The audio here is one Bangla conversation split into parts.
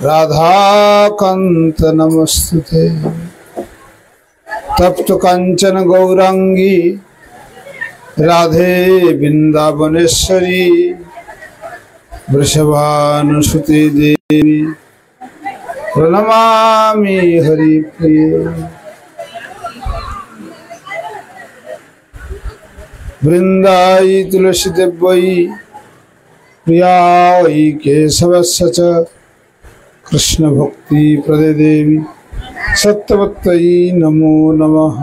राधाकांत नमस्तुते। तप्त कंचन गौरांगी राधे वृंदावनेश्वरी वृषभानुसुते देवी प्रणमामि हरिप्रिये। वृंदाई तुलसी देव्यै प्रियायै केशवस्य च कृष्ण भक्ति प्रदे देवी सत्यवत्यै नमो नमः।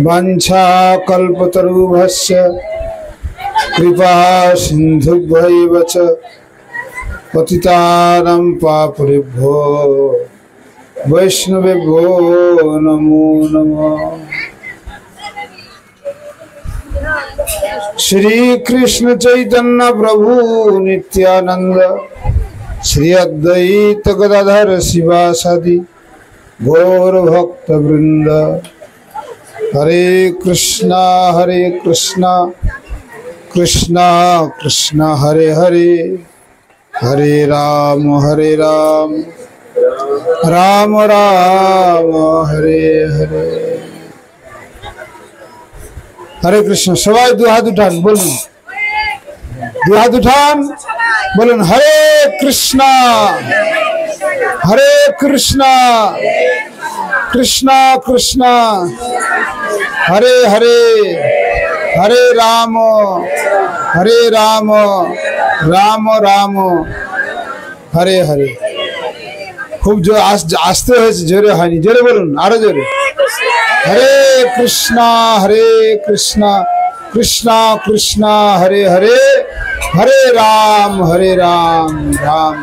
वाञ्छा कल्पतरुभ्यश्च कृपा सिन्धुभ्यैव च पतितानां पापेभ्यो वैष्णवेभ्यो नमो नमः। श्री कृष्ण चैतन्य प्रभु नित्यानंद श्री अद्वैत गदाधर शिवासादि गौर भक्त वृंद। हरे कृष्णा कृष्णा कृष्णा हरे हरे, हरे राम राम राम हरे हरे। हरे कृष्ण। सबाई दो हाथ उठान बोलूं, दो हाथ उठान बोलूं। हरे कृष्णा कृष्णा कृष्णा हरे हरे, हरे राम राम राम हरे हरे। खूब जो आस्ते है जोरे हानि जोरे बोलूं, आरो जोरे। हरे कृष्णा कृष्णा कृष्णा हरे हरे, हरे राम राम राम।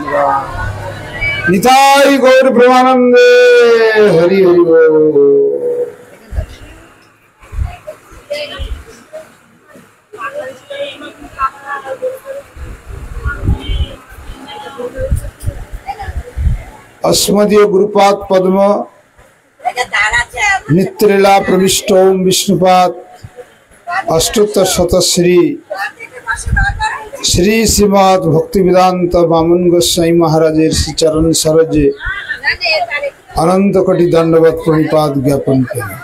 निताई गौर प्रेमानंदे हरि हरि बोल। अस्मदीय गुरुपाद पद्म नित्यलीला प्रविष्ट ओम विष्णुपाद अष्टोत्तर शतश्री श्री श्रीमद भक्तिवेदांत वामन गोस्वामी महाराजेर श्री चरण सरोजे अनंत कोटि दंडवत प्रणिपात ज्ञापन करें।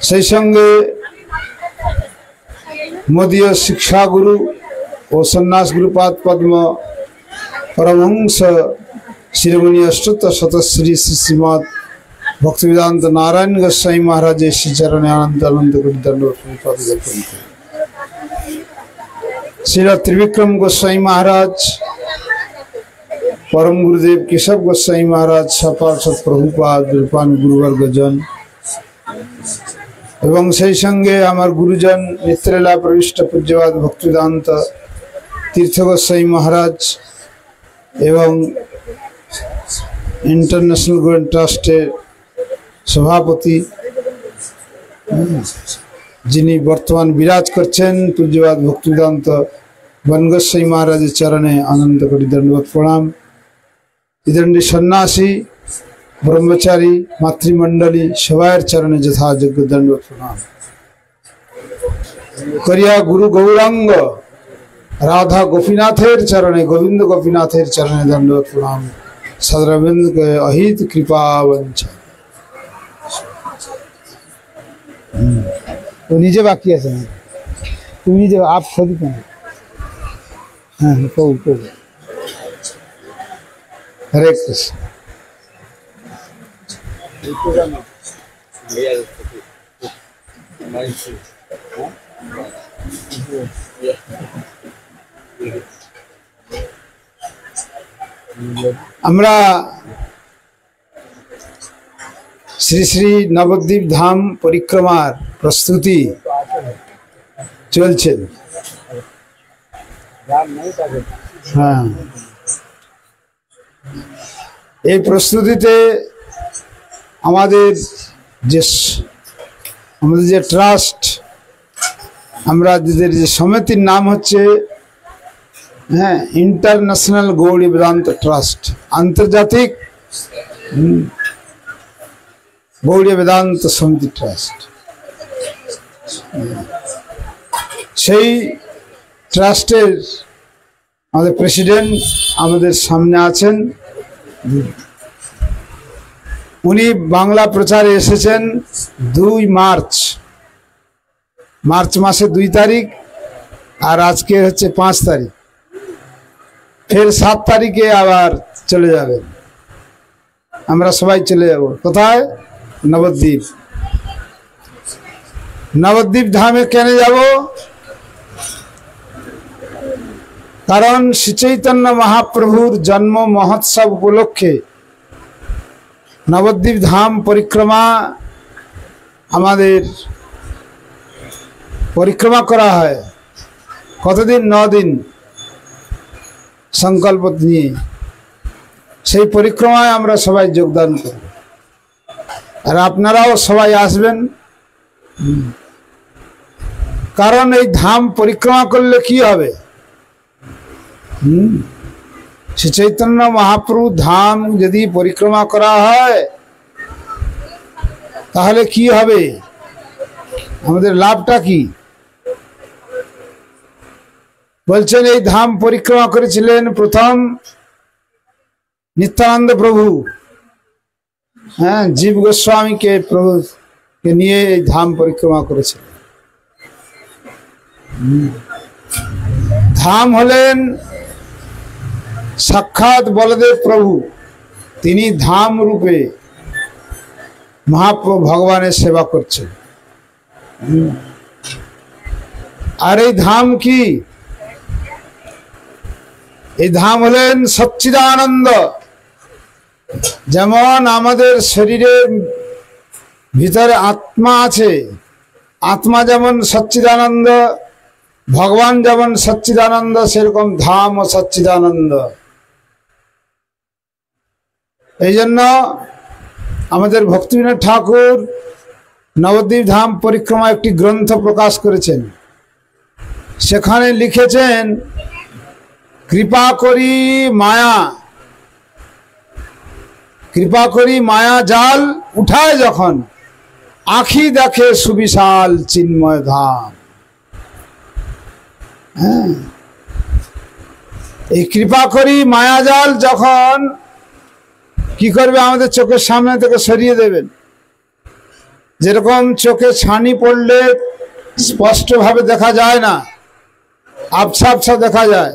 সেই সঙ্গে मोदीय शिक्षा गुरु और सन्यास गुरुपाद पद्म परमहंस शिरोमणि अष्टोत्तर शतश्री श्रीमद भक्तिवेदांत नारायण गोस्वामी महाराज श्री चरण अनंत अनंत कोटि दंडवत प्रणिपात ज्ञापन करें। श्री त्रिविक्रम गोस्वामी महाराज, परम गुरुदेव केशव गोस्वामी महाराज, सपार्षद प्रभुपाद रूपान गुरुवर्ग जन एवं সেই সঙ্গে আমার গুরুজন নিত্যলীলা প্রবিষ্ট পূজ্যপাদ ভক্তিবেদান্ত तीर्थ गोस्वामी महाराज एवं इंटरनेशनल गोल्ड ट्रस्टर सभापति जिनी बर्तमान विराज करছেন पूज्यपाद भक्तिवेदांत वन गोस्वामी महाराज चरणे अनंत कोटि दंडवत प्रणाम। इधर सन्यासी ब्रह्मचारी मातृमंडली सबाइर चरणे यथायोग्य दंडवत प्रणाम करिया। गुरु गौरांग राधा गोपीनाथेर चरणे गोविंद गोपीनाथेर चरणे दंडवत प्रणाम। सदरविंद के अहित कृपा वंचा। तो नीचे बाकी है तुम नीचे आप खुद हाँ को हरे कृष्ण। আমরা শ্রী শ্রী নবদ্বীপ ধাম পরিক্রমার প্রস্তুতি চলছে। হ্যাঁ, এই প্রস্তুতিতে আমাদের যে ট্রাস্ট, আমরা যে সমিতির নাম হচ্ছে হ্যাঁ इंटरनेशनल गौड़ी वेदांत ट्रस्ट, आंतर्जातिक गौड़ी वेदांत समिति ट्रस्ट। সেই ট্রাস্টের আমাদের প্রেসিডেন্ট আমাদের সামনে আছেন। উনি বাংলা প্রচারে এসেছেন 2 মার্চ, মার্চ মাসে 2 তারিখ, আর আজকে হচ্ছে 5 তারিখ। ফের 7 তারিখে আবার চলে যাবেন। আমরা সবাই চলে যাব কোথায়? নবদ্বীপ। নবদ্বীপ ধামে কেন যাব? কারণ শ্রী চৈতন্য মহাপ্রভুর জন্ম মহোৎসব উপলক্ষে নবদ্বীপ ধাম পরিক্রমা আমাদের পরিক্রমা করা হয়। কতদিন? 9 দিন সংকল্প নিয়ে সেই পরিক্রমায় আমরা সবাই যোগদান করব, আর আপনারাও সবাই আসবেন। কারণ এই ধাম পরিক্রমা করলে কি হবে? শ্রী চৈতন্য মহাপ্রভু ধাম যদি পরিক্রমা করা হয় তাহলে কি হবে? আমাদের লাভটা কি? বলছেন এই ধাম পরিক্রমা করেছিলেন প্রথম নিত্যানন্দ প্রভু, জীব গোস্বামীকে প্রভুকে নিয়ে এই ধাম পরিক্রমা করেছিলেন। ধাম হলেন সাক্ষাৎ বলদেব প্রভু, তিনি ধাম রূপে মহাপ্রভু ভগবানের সেবা করছেন। আর এই ধাম কি? এই ধাম হলেন সচ্চিদানন্দ। যেমন আমাদের শরীরের ভিতরে আত্মা আছে, আত্মা যেমন সচ্চিদানন্দ, ভগবান যেমন সচ্চিদানন্দ, সেরকম ধাম ও সচ্চিদানন্দ। এই জন্য আমাদের ভক্তিবিনোদ ঠাকুর নবদ্বীপ ধাম পরিক্রমা একটি গ্রন্থ প্রকাশ করেছেন। সেখানে লিখেছেন, কৃপা করি মায়া, কৃপা করি মায়া জাল উঠায় যখন, আঁখি দেখে সুবিশাল চিন্ময় ধাম। এই কৃপা করি মায়া জাল যখন কি করবে? আমাদের চোখের সামনে থেকে সরিয়ে দেবেন। যেরকম চোখে ছানি পড়লে স্পষ্টভাবে দেখা যায় না, আবছা আবছা দেখা যায়,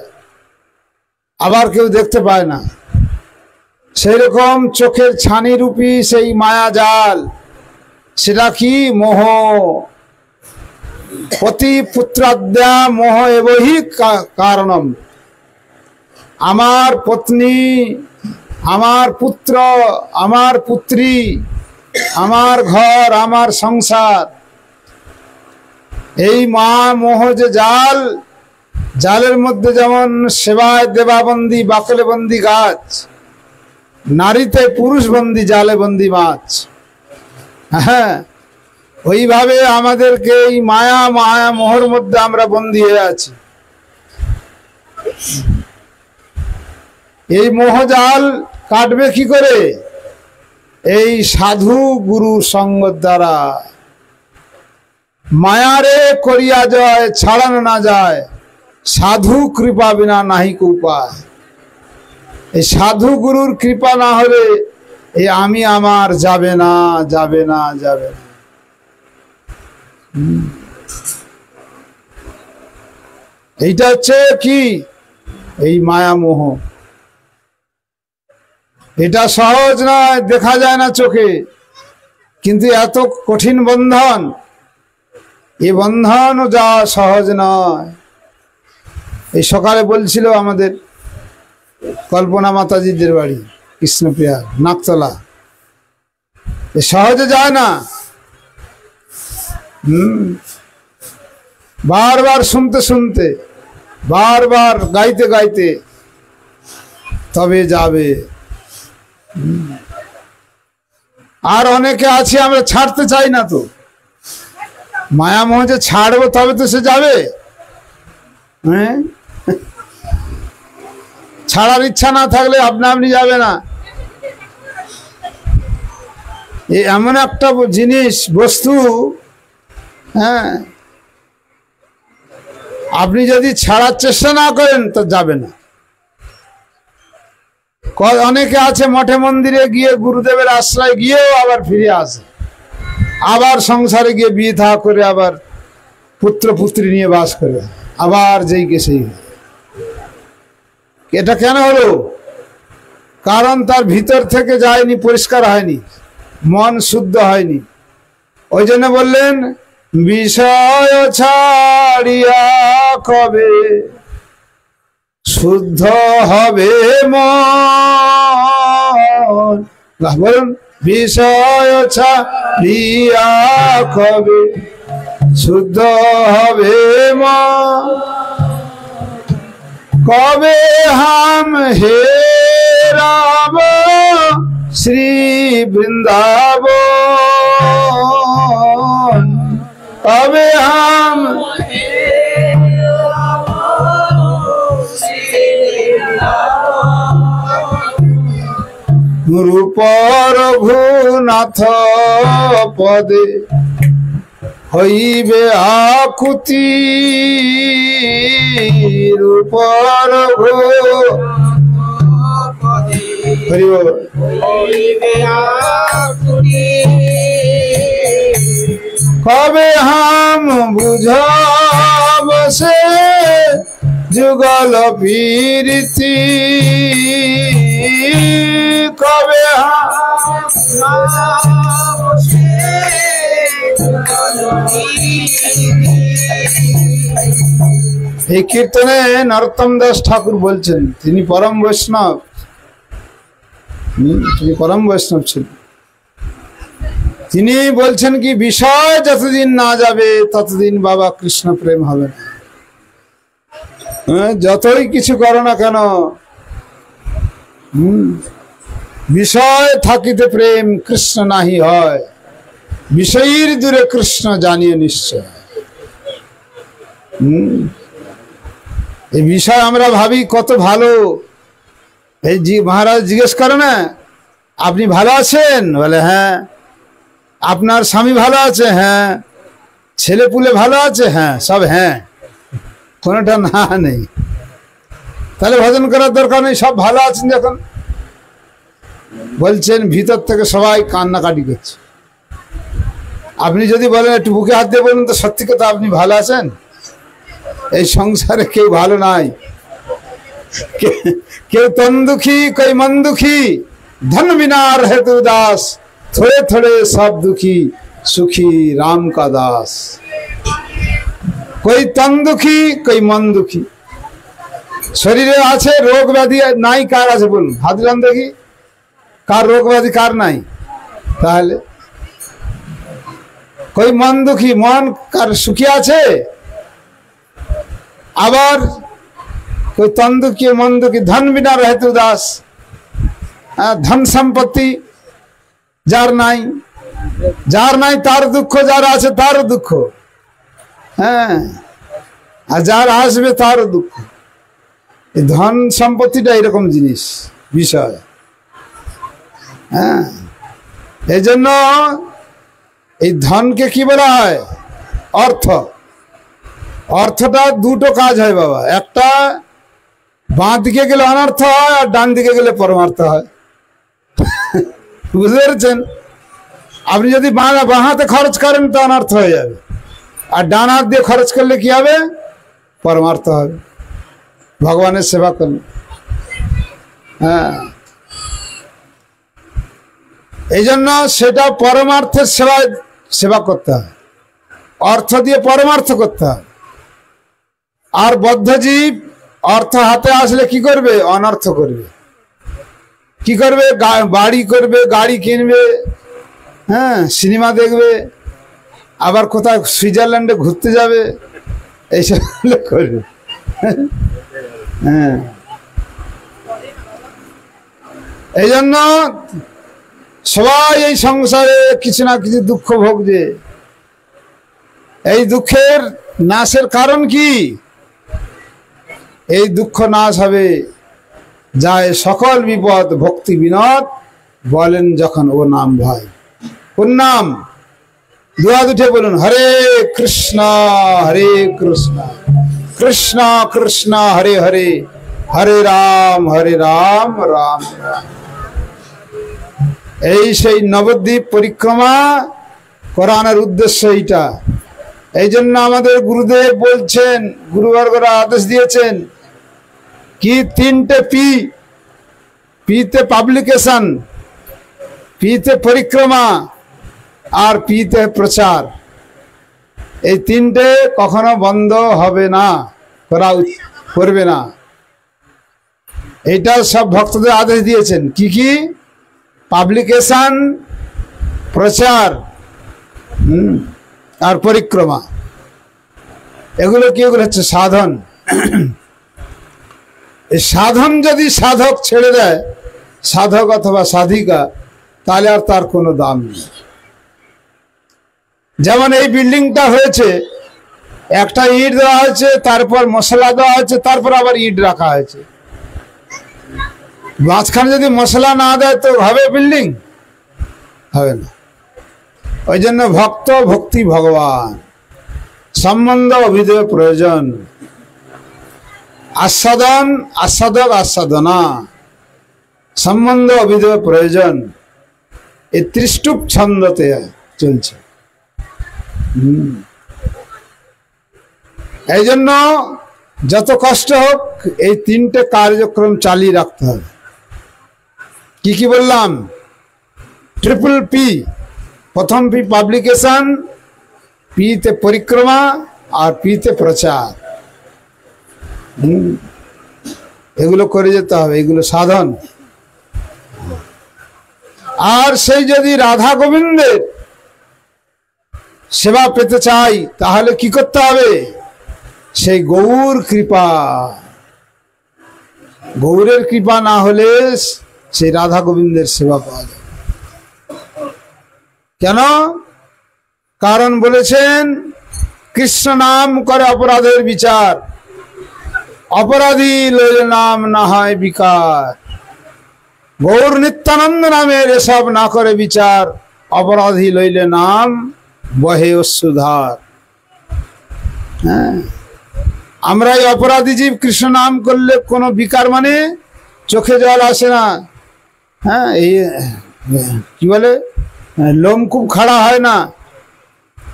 আবার কেউ দেখতে পায় না, সেই রকম চোখের ছানি রূপী সেই মায়া জাল, সেটা কি? মোহ। পতি পুত্রাদ্যা মোহ এবহি কারণম। আমার পত্নী, আমার পুত্র, আমার পুত্রী, আমার ঘর, আমার সংসার, এই মা মোহ যে জাল, জালের মধ্যে যেমন সেবায় দেবাবন্দি বাকলে বন্দি গাছ, নারীতে পুরুষ বন্দি জালে বন্দি মাছ। হ্যাঁ, ওইভাবে আমাদেরকে এই মায়া মায়া মোহর মধ্যে আমরা বন্দী হয়ে আছি। এই মোহজাল কাটবে কি করে? এই সাধু গুরু সঙ্গ দ্বারা। মায়ারে করিয়া জয় ছাড়ানো না যায়, সাধু কৃপা বিনা নাহিক উপায়। এই সাধু গুরুর কৃপা না হলে এই আমি আমার যাবে না, যাবে না, যাবে না। এইটা হচ্ছে কি? এই মায়া মোহ। এটা সহজ নয়, দেখা যায় না চোখে, কিন্তু এত কঠিন বন্ধন। এই বন্ধন যা সহজ নয়। এই সকালে বলছিল আমাদের কল্পনা মাতাজিদের বাড়ি কৃষ্ণপ্রিয়া নাকতলা, এ সহজে যায় না। বারবার শুনতে শুনতে, বারবার গাইতে গাইতে তবে যাবে। আর অনেকে আছে আমরা ছাড়তে চাই না, তো মায়া মোহ যে ছাড়বো তবে তো সে যাবে। হ্যাঁ, ছাড়ার ইচ্ছা না থাকলে আপনা আপনি যাবে না। এই এমন একটা জিনিস, বস্তু, হ্যাঁ, আপনি যদি ছাড়ার চেষ্টা না করেন তো যাবে না। অনেকে আছে মঠে মন্দিরে গিয়ে গুরুদেবের আশ্রয় গিয়েও আবার ফিরে আসে, আবার সংসারে গিয়ে বিয়ে থা করে আবার পুত্র পুত্রী নিয়ে বাস করে, আবার যেই কে সেই। এটা কেন হলো? কারণ তার ভিতর থেকে যায়নি, পরিষ্কার হয়নি, মন শুদ্ধ হয়নি। ওই জন্য বললেন বিষয় ছাড়িয়া কবে শুদ্ধ হবে মন। বলুন বিষয় ছাড়িয়া কবে শুদ্ধ হবে মন, কবে হাম হেরাব শ্রী বৃন্দাবন, কবে হাম রূপ রঘুনাথ পদে হইবে আকুতি, রূপ রঘু কবে হাম বুঝাব সে যুগল প্রীতি, কবে এই কীর্তনে নরোত্তম দাস ঠাকুর বলছেন, তিনি পরম বৈষ্ণব, তিনি পরম বৈষ্ণব ছিলেন। তিনি বলছেন কি বিষয় যতদিন না যাবে ততদিন বাবা কৃষ্ণ প্রেম হবে না। যতই কিছু করো না কেন, বিষয় থাকিতে প্রেম কৃষ্ণ নাহি হয়, বিষয়ের দূরে কৃষ্ণ জানিয়ে নিশ্চয়। এই বিষয় আমরা ভাবি কত ভালো। এই মহারাজ জিজ্ঞেস করে না আপনি ভালো আছেন, বলে হ্যাঁ। আপনার স্বামী ভালো আছে, হ্যাঁ। ছেলে পুলে ভালো আছে, হ্যাঁ। সব হ্যাঁ, কোনোটা না নেই। তাহলে ভজন করার দরকার নেই, সব ভালো আছেন যখন। বলছেন ভিতর থেকে সবাই কান্নাকাটি করছে। আপনি যদি বলেন একটু বুকে হাত দিয়ে বলুন তো সত্যি কথা আপনি ভালো আছেন, এই সংসারে কেউ ভালো নাই। কেউ তন দুঃখী, কেউ মন দুঃখী, ধন বিনা রহে তু দাস, থোড়ে থোড়ে সব দুঃখী, সুখী রাম কা দাস। কই তন দুঃখী, কই মন দুঃখী। শরীরে আছে রোগ ব্যাধি নাই, কার আছে বলুন? হাত দিলাম দেখি, কার রোগ ব্যাধি কার নাই? তাহলে কই মন দুঃখী, মন কার সুখী আছে? আবার কই তন দুঃখী মন দুঃখী, ধন বিনা রহে তু দাস। ধন সম্পত্তি যার নাই, যার নাই তার দুঃখ, যার আছে তারও দুঃখ, হ্যাঁ। আর যার আসবে তারও দুঃখ। এই ধন সম্পত্তিটা এরকম জিনিস, বিষয়, হ্যাঁ। এই জন্য এই ধনকে কি বলা হয়? অর্থ। অর্থটা দুটো কাজ হয় বাবা, একটা বাঁ দিকে গেলে অনর্থ হয়, আর ডান দিকে গেলে পরমার্থ হয়। বুঝতে পেরেছেন? আপনি যদি বাঁ হাতে খরচ করেন তো অনর্থ হয়ে যাবে, আর ডান হাত দিয়ে খরচ করলে কি হবে? পরমার্থ হবে, ভগবানের সেবা করলে। হ্যাঁ, এই জন্য সেটা পরমার্থের সেবা করতে হয়, অর্থ দিয়ে পরমার্থ করতে হয়। আর বদ্ধজীব অর্থ হাতে আসলে কি করবে? অনর্থ করবে। কি করবে? বাড়ি করবে, গাড়ি কিনবে, হ্যাঁ, সিনেমা দেখবে, আবার কোথায় সুইজারল্যান্ডে ঘুরতে যাবে, এইসব করবে। হ্যাঁ, এই জন্য সবাই এই সংসারে কিছু না কিছু দুঃখ ভোগছে। এই দুঃখের নাশের কারণ কি? এই দুঃখ নাশ হবে যায় সকল বিপদ ভক্তি বিনোদ, বলেন যখন ও নাম ভয়। কোন নাম? দুহাত উঠে বলুন হরে কৃষ্ণ হরে কৃষ্ণ कृष्ण कृष्ण हरे हरे हरे राम राम राम। এই সেই নবদ্বীপ পরিক্রমা করানোর উদ্দেশ্য এইটা। এই জন্য আমাদের গুরুদেব বলছেন, গুরুবর্গরা আদেশ দিয়েছেন কি তিনটে পি, পিতে পাবলিকেশন, পিতে পরিক্রমা আর পিতে প্রচার। এই তিনটে কখনো বন্ধ হবে না, করবে না। এইটা সব ভক্তদের আদেশ দিয়েছেন। কি কি? পাবলিকেশন, প্রচার আর পরিক্রমা। এগুলো কি? এগুলো হচ্ছে সাধন। এই সাধন যদি সাধক ছেড়ে দেয়, সাধক অথবা সাধিকা, তাহলে আর তার কোনো দাম নেই। যেমন এই বিল্ডিংটা হয়েছে, একটা ইট দেওয়া হয়েছে, তারপর মশলা দেওয়া হয়েছে, তারপর আবার ইট রাখা হয়েছে। মাঝখানে যদি মশলা না দেয় তো হবে বিল্ডিং? হবে না। ওই জন্য ভক্ত ভক্তি ভগবান, সম্বন্ধ অভিধেয় প্রয়োজন, আস্বাদন আস্বাদক আস্বাদনা, সম্বন্ধ অভিধেয় প্রয়োজন। এই ত্রিষ্টুপ ছন্দতে চলছে। এই জন্য যত কষ্ট হোক এই তিনটে কার্যক্রম চালিয়ে রাখতে হবে। কি কি বললাম? Triple P. প্রথম পি পাবলিকেশন, পিতে পরিক্রমা আর পিতে প্রচার। এগুলো করে যেতে হবে, এগুলো সাধন। আর সেই যদি রাধা গোবিন্দের সেবা পেতে চাই তাহলে কি করতে হবে? সেই গৌর কৃপা, গৌরের কৃপা না হলে সেই রাধা গোবিন্দের সেবা পাওয়া যায়। কেন? কারণ বলেছেন কৃষ্ণ নাম করে অপরাধের বিচার, অপরাধী লইলে নাম না হয় বিকার। গৌর নিত্যানন্দ নামের এসব না করে বিচার, অপরাধী লইলে নাম বহে অশ্রুধার। হ্যাঁ, আমরা এই অপরাধী জীব কৃষ্ণ নাম করলে কোনো বিকার মানে চোখে জল আসে না। হ্যাঁ, এই কি বলে, লোম খুব খাড়া হয় না,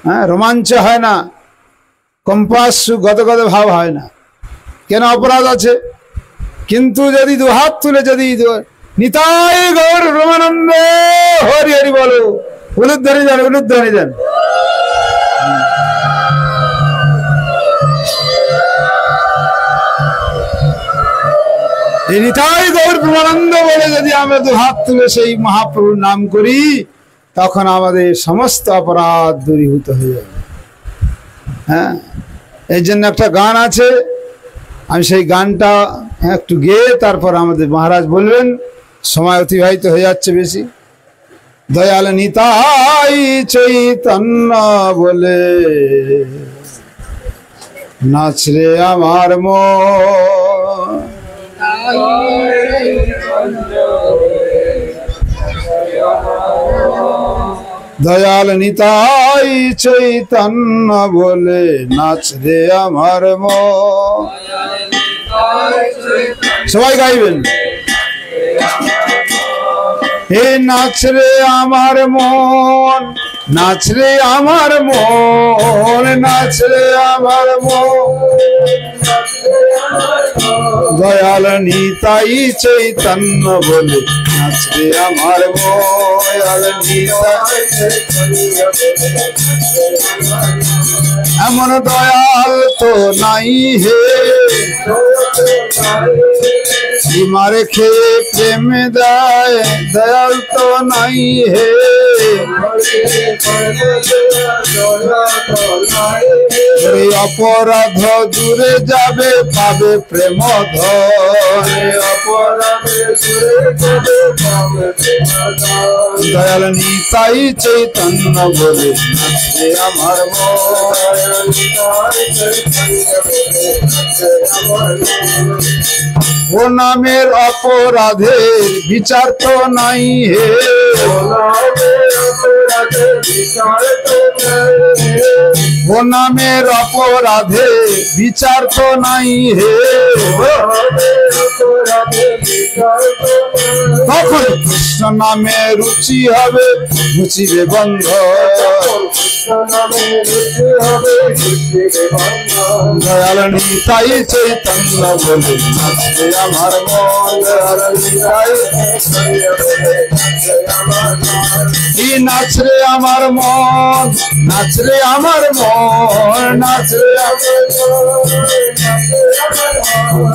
হ্যাঁ, রোমাঞ্চ হয় না, কম্পাস গদগদ ভাব হয় না। কেন? অপরাধ আছে। কিন্তু যদি দুহাত তুলে যদি নিতাই গৌর রমানন্দ হরি হরি বলো, উলুধ্বনি দেন, উলুধ্বনি দেন। নিতাই গৌর রমানন্দ বলে যদি আমরা দুহাত তুলে সেই মহাপ্রভুর নাম করি, তখন আমাদের সমস্ত অপরাধ দূরীভূত হয়ে যাবে। হ্যাঁ, এই জন্য একটা গান আছে, আমি সেই গানটা একটু গেয়ে তারপর আমাদের মহারাজ বলবেন। সময় অতিবাহিত হয়ে যাচ্ছে বেশি। দয়াল নিতাই চৈতন্য বলে নাচরে আমার মন, দয়াল নিতাই চৈতন্য বলে নাচরে আমার মন। সবাই গাইবেন। হে নাচরে আমার মন, নাচরে আমার মন, নাচরে আমার মন, দয়াল নিতাই চৈতন্য বলে নাচরে আমার মন, দয়াল নিতাই। এমন দয়াল তো নাই হে, মারে খেয়ে প্রেম দেয়, দয়াল তো নাই হে। অপরাধ দূরে যাবে, পাবে প্রেম ধরে, অপরাধ দয়াল নিতাই চৈতন্য বলে নাচরে আমার মন। ও নামের অপরাধের বিচার তো নাই হে, ও নামের অপরাধে বিচার তো নাই হে, তখন কৃষ্ণ নামে রুচি হবে, মুচিবে বন্ধ। দয়াল নিতাই চৈতন্য বলে নাচরে আমার মন, নাচরে আমার মন, নাচরে আমার মন, নাচরে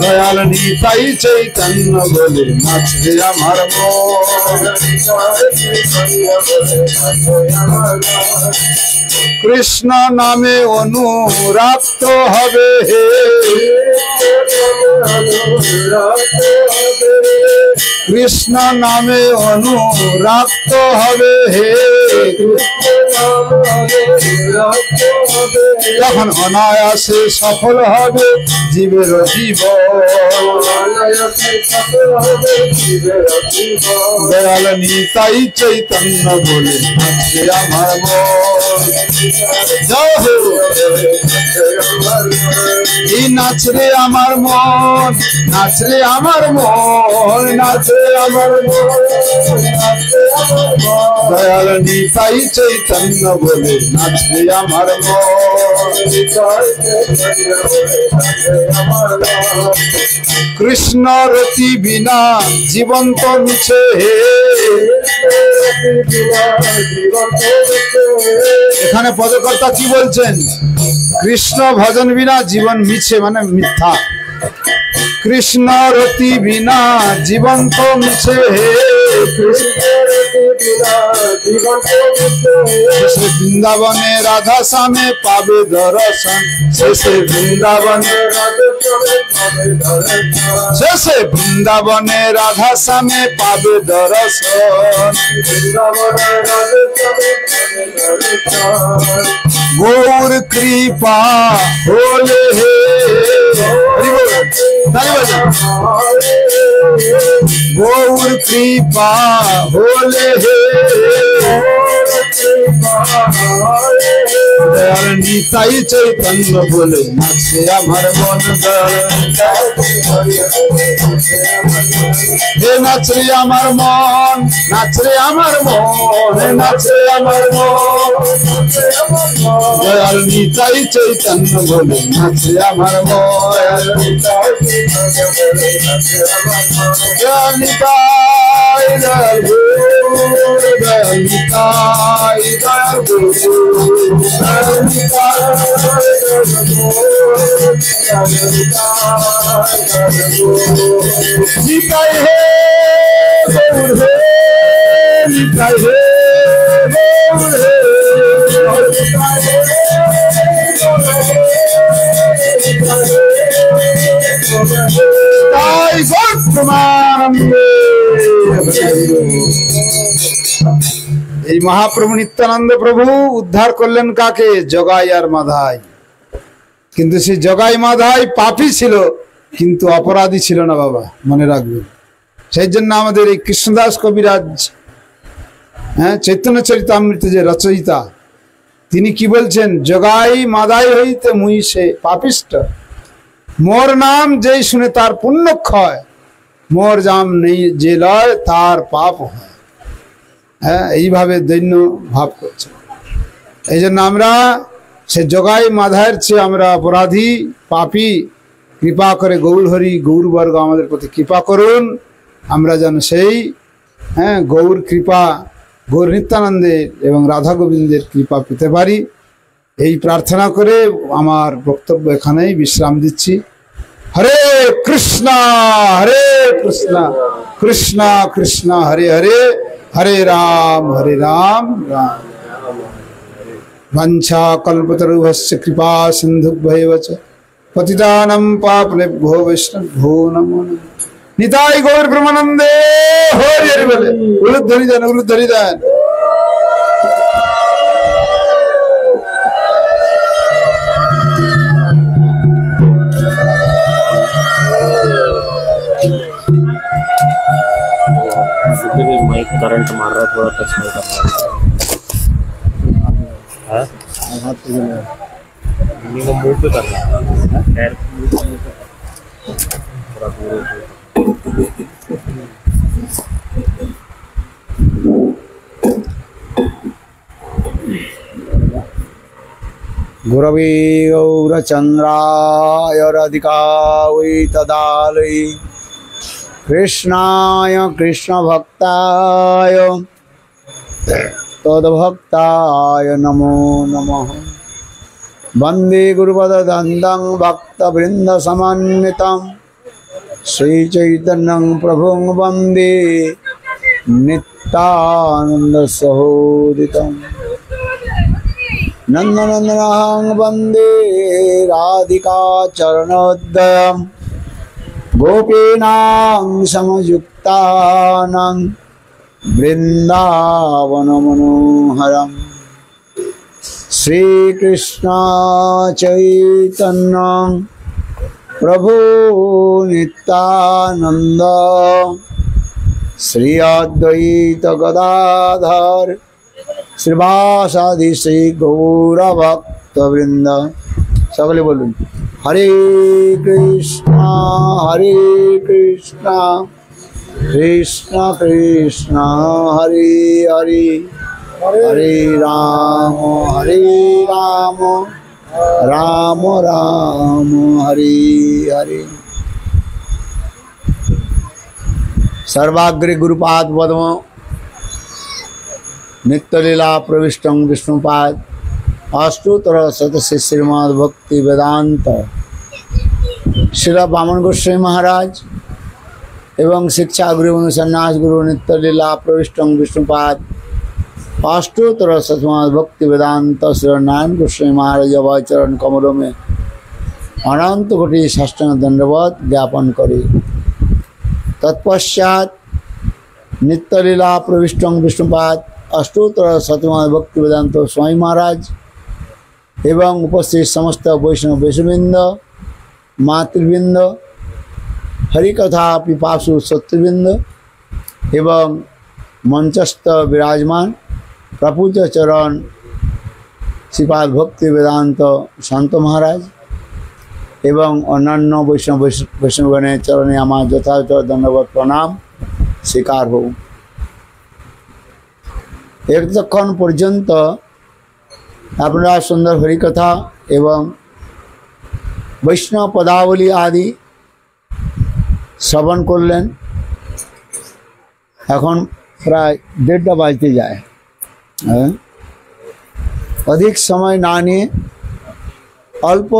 দয়াল নিতাই চৈতন্য বলে নাচরে আমার মন। কৃষ্ণ নামে অনুরাক্ত হবে হে, কৃষ্ণ নামে অনুরাক্ত হবে হে, তখন অনায়াসে সফল হবে জীবের জীবন। দয়াল নিতাই চৈতন্য বলে নাচরে আমার মন। এই নাচরে আমার মন, নাচরে আমার মন, নাচরে আমার মন। দয়াল নিতাই চৈতন্য বলে নাচরে আমার মন। কৃষ্ণ রতি বিনা জীবন তো মিছে হে, এখানে পদকর্তা কি বলছেন? কৃষ্ণ ভজন বিনা জীবন মিছে মানে মিথ্যা। কৃষ্ণ রতি বিনা জীবন তো মিছে হে, শেষে বৃন্দাবনে রাধা শ্যামে পাবে দর্শন, শেষে বৃন্দাবনে, শেষে বৃন্দাবনে রাধা শ্যামে পাবে দর্শন। গৌর কৃপা হলে হে, গৌর কৃপা হলে হে, দয়াল নিতাই চৈতন্য বলে নাচে আমার মন। হে নাচরে আমার মন, নাচরে আমার মন, নাচরে আমার মন। দয়াল নিতাই চৈতন্য বলে নাচে আমার মন। দয়াল নিতাই দয়াল গৌর, দয়াল নিতাই দয়াল গৌর, দয়াল নিতাই নিতাই হে গৌর হে, নিতাই হে গৌর হে, তাই বর্তমানন্দে। এই মহাপ্রভু নিত্যানন্দ প্রভু উদ্ধার করলেন কাকে? জগাই আর মাধাই। কিন্তু সেই জগাই মাধাই পাপী ছিল কিন্তু অপরাধী ছিল না বাবা, মনে রাখবেন। সেই জন্য আমাদের এই কৃষ্ণদাস কবিরাজ, চৈতন্য চরিতামৃত যে রচয়িতা, তিনি কি বলছেন? জগাই মাধাই হইতে মুই সে পাপিষ্ট, মোর নাম যেই শুনে তার পুণ্য ক্ষয়, মোর জাম নেই যে লয় তার পাপ হয়। এইভাবে দৈন্য ভাব করছে। এই জন্য আমরা সে জগাই মাধায়ের চেয়ে আমরা অপরাধী, পাপী। কৃপা করে গৌর হরি গৌরবর্গ আমাদের প্রতি কৃপা করুন, আমরা যেন সেই গৌর কৃপা, গৌর নিত্যানন্দের এবং রাধা গোবিন্দের কৃপা পেতে পারি। এই প্রার্থনা করে আমার বক্তব্য এখানেই বিশ্রাম দিচ্ছি। হরে কৃষ্ণ কৃষ্ণ কৃষ্ণ হরে হরে, হরে রাম রাম রাম। वंशा कल्पतरुभ्यश्च कृपा सिन्धुभ्यैव च पतितानां पावनेभ्यो वैष्णवेभ्यो नमो नमः। निताय गौर ब्रह्मानंदे हरि हरि बोले। उलुध्वनि देन, उलुध्वनि देन। माइक करंट मार रहा, थोड़ा टच नहीं कर रहा। हाँ मिनिमम मूव पे करना है पैर थोड़ा दूर गुरवे गौरचन्द्राय राधिकायै तदालये कृष्णाय कृष्णभक्ताय तद्भक्ताय नमो नमः। वन्दे गुरुपदद्वन्द्वं भक्तवृन्दसमन्वितं श्रीचैतन्यं प्रभुं वन्दे नित्यानन्दसहोदितं। नन्दनन्दनं वन्दे राधिका चरणोदयं गोपीनां समयुक्तानां वृन्दावनमनोहरम्। श्रीकृष्ण चैतन्य प्रभु नित्यानंद श्री अद्वैत गदाधर श्रीवासादि श्री गौरभक्तवृंद। सकले बोलूं हरे कृष्णा कृष्ण कृष्ण हरे हरे हरे राम राम राम हरे हरे। सर्वाग्रे गुरुपाद पद्म नित्यलीला प्रविष्टं विष्णुपाद अष्टोत्तर शतस्य श्रीमद् भक्ति वेदांत श्रील वामन गोस्वामी महाराज एवं शिक्षा गुरु सन्यास गुरु नित्यलीला प्रविष्टं विष्णुपाद अष्टोत्तर शतमाद भक्ति वेदांत श्री नारायण गोस्वामी महाराज चरण कमलों में अनंत कोटि साष्टांग दंडवत ज्ञापन करे। तत्पश्चात नित्यलीला प्रविष्टं विष्णुपाद अष्टोत्तर शतमाद भक्ति वेदांत स्वामी महाराज एवं उपस्थित समस्त वैष्णव वैष्णववृंद मातृवृंद हरिकथा पिपासु सत्यवृंद एवं मंचस्थ विराजमान प्रपूज्य चरण श्रीपाद भक्ति वेदांत शांत महाराज एवं अन्यान्य वैष्णव वैष्णवगणेर चरणे आमार यथायथ दंडवत प्रणाम स्वीकार हो। एकक्षण पर्यंत अपना सुंदर हरिकथा एवं वैष्णव पदावली आदि श्रवण करलें। এখন প্রায় 1:30 বাজতে যায়। अधिक समय ना নিয়ে অল্প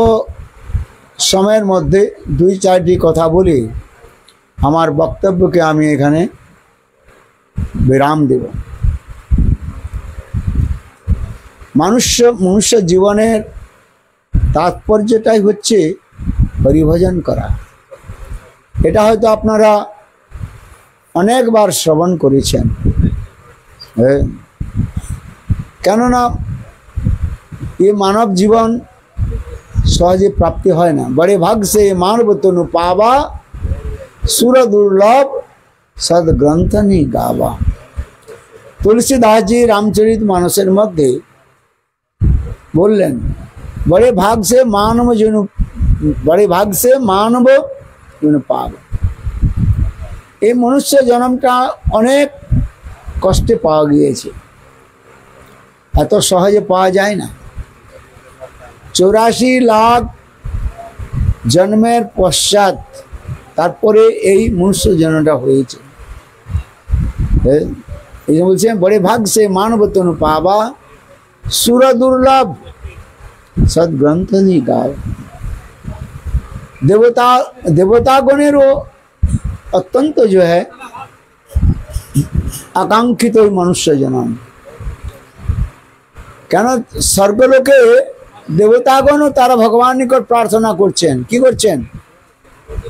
সময়ের মধ্যে 2-4টি কথা বলি আমার বক্তব্যকে আমি এখানে বিরাম দেব। মনুষ্য জীবনের তাৎপর্যটাই হচ্ছে হরিভজন করা। এটা হয়তো আপনারা অনেকবার শ্রবণ করেছেন। কেননা ये मानव जीवन सहजे प्राप्ति है ना। बड़े भाग से मानव तनु पावा सुर दुर्लभ सदग्रंथ नहीं गावा। तुलसीदास जी रामचरित मानसेर मध्य बोलें बड़े भाग से मानव जनु पावा। এই মনুষ্য জন্মটা অনেক কষ্টে পাওয়া গিয়েছে, এত সহজে পাওয়া যায় না। 84 লাখ জন্মের পশ্চাৎ তারপরে এই মনুষ্য জন্মটা হয়েছে। এই যে বলছেন বড়ে ভাগ সে মানব তনু পাবা সুর দুর্লভ সদ্গ্রন্থ নি গাও। देवतागणेरो अत्यंत जो है आकांक्षित मनुष्य जन्म। কেন স্বর্গলোকে দেবতাগণ তারা ভগবান নিকট প্রার্থনা করছেন। কি করছেন?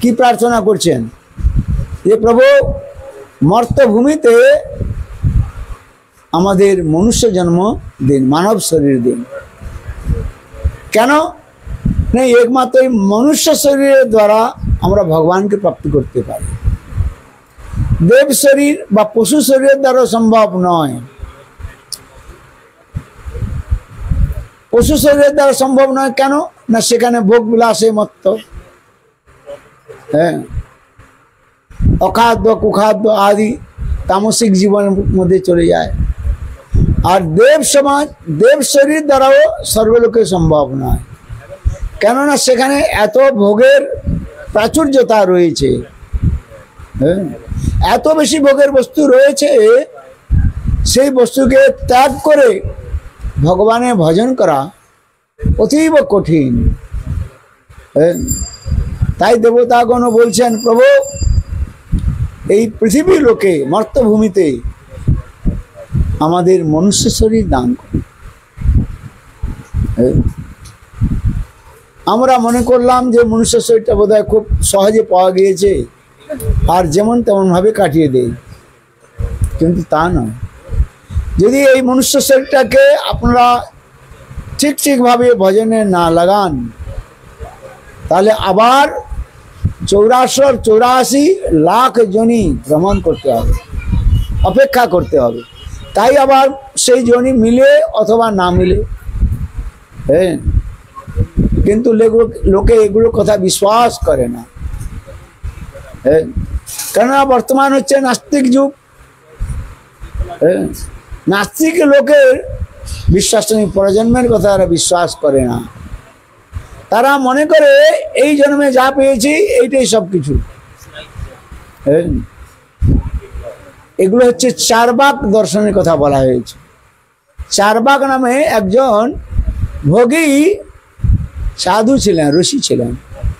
কি প্রার্থনা করছেন? যে প্রভু মর্তভূমিতে আমাদের মনুষ্য জন্ম দিন, মানব শরীর দিন। কেন? না একমাত্র মনুষ্য শরীরের দ্বারা আমরা ভগবানকে প্রাপ্তি করতে পারি। দেব শরীর বা পশু শরীরের দ্বারা সম্ভব নয়। পশু শরীরের দ্বারা সম্ভব নয়। কেন না সেখানে ভোগ বিলাসে মত্ত, হ্যাঁ, অখাদ্য কুখাদ্য আদি তামসিক জীবনের মধ্যে চলে যায়। আর দেব সমাজ, দেব শরীর দ্বারাও সর্বলোকে সম্ভব নয়, কেননা সেখানে এত ভোগের প্রাচুর্যতা রয়েছে, হ্যাঁ, এত বেশি ভোগের বস্তু রয়েছে, সেই বস্তুকে ত্যাগ করে ভগবানের ভজন করা অতীব কঠিন। তাই দেবতাগণ বলছেন, প্রভু এই পৃথিবীর লোকে মর্তভূমিতে আমাদের মনুষ্য শরীর দান করুন। আমরা মনে করলাম যে মনুষ্য শরীরটা বোধহয় খুব সহজে পাওয়া গিয়েছে আর যেমন তেমন ভাবে কাটিয়ে দেয়, কিন্তু তা নয়। যদি এই মনুষ্য শরীরটাকে আপনারা ঠিকভাবে ভজনে না লাগান, তাহলে আবার 84 লাখ জনি ভ্রমণ করতে হবে, অপেক্ষা করতে হবে। তাই আবার সেই জনি মিলে অথবা না মিলে, হ্যাঁ, কিন্তু লোকে এগুলো কথা বিশ্বাস করে না, হ্যাঁ, কেননা বর্তমান হচ্ছে নাস্তিক যুগ। নাস্তিক লোকের বিশ্বাস নেই, পরজন্মের কথা তারা বিশ্বাস করে না। তারা মনে করে এই জন্মে যা পেয়েছি এইটাই সব কিছু। এগুলো হচ্ছে চারবাক দর্শনের কথা বলা হয়েছে। চারবাক নামে একজন ভোগী সাধু ছিলেন, ঋষি ছিলেন।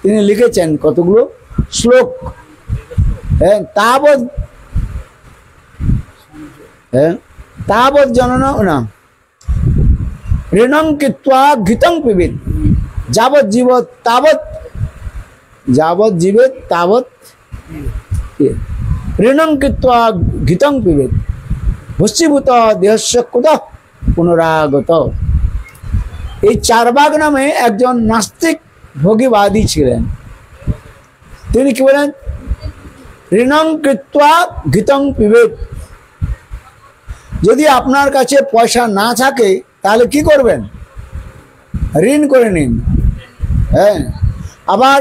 তিনি লিখেছেন কতগুলো শ্লোক। তাবৎ জনন না ঋণং কৃত্বা ঘৃতং পিবেত যাবৎ জীবত তাবৎ, যাবৎ জীবেত তাবৎ ঋণং কৃত্বা ঘৃতং পিবেত ভস্মীভূত দেহস্য কুতঃ পুনরাগত। এই চারবাক নামে একজন নাস্তিক ভোগীবাদী ছিলেন। তিনি কি বলেন? ঋণং কৃত্বা ঘৃতং পিবেত। যদি আপনার কাছে পয়সা না থাকে তাহলে কি করবেন? ঋণ করে নিন। হ্যাঁ, আবার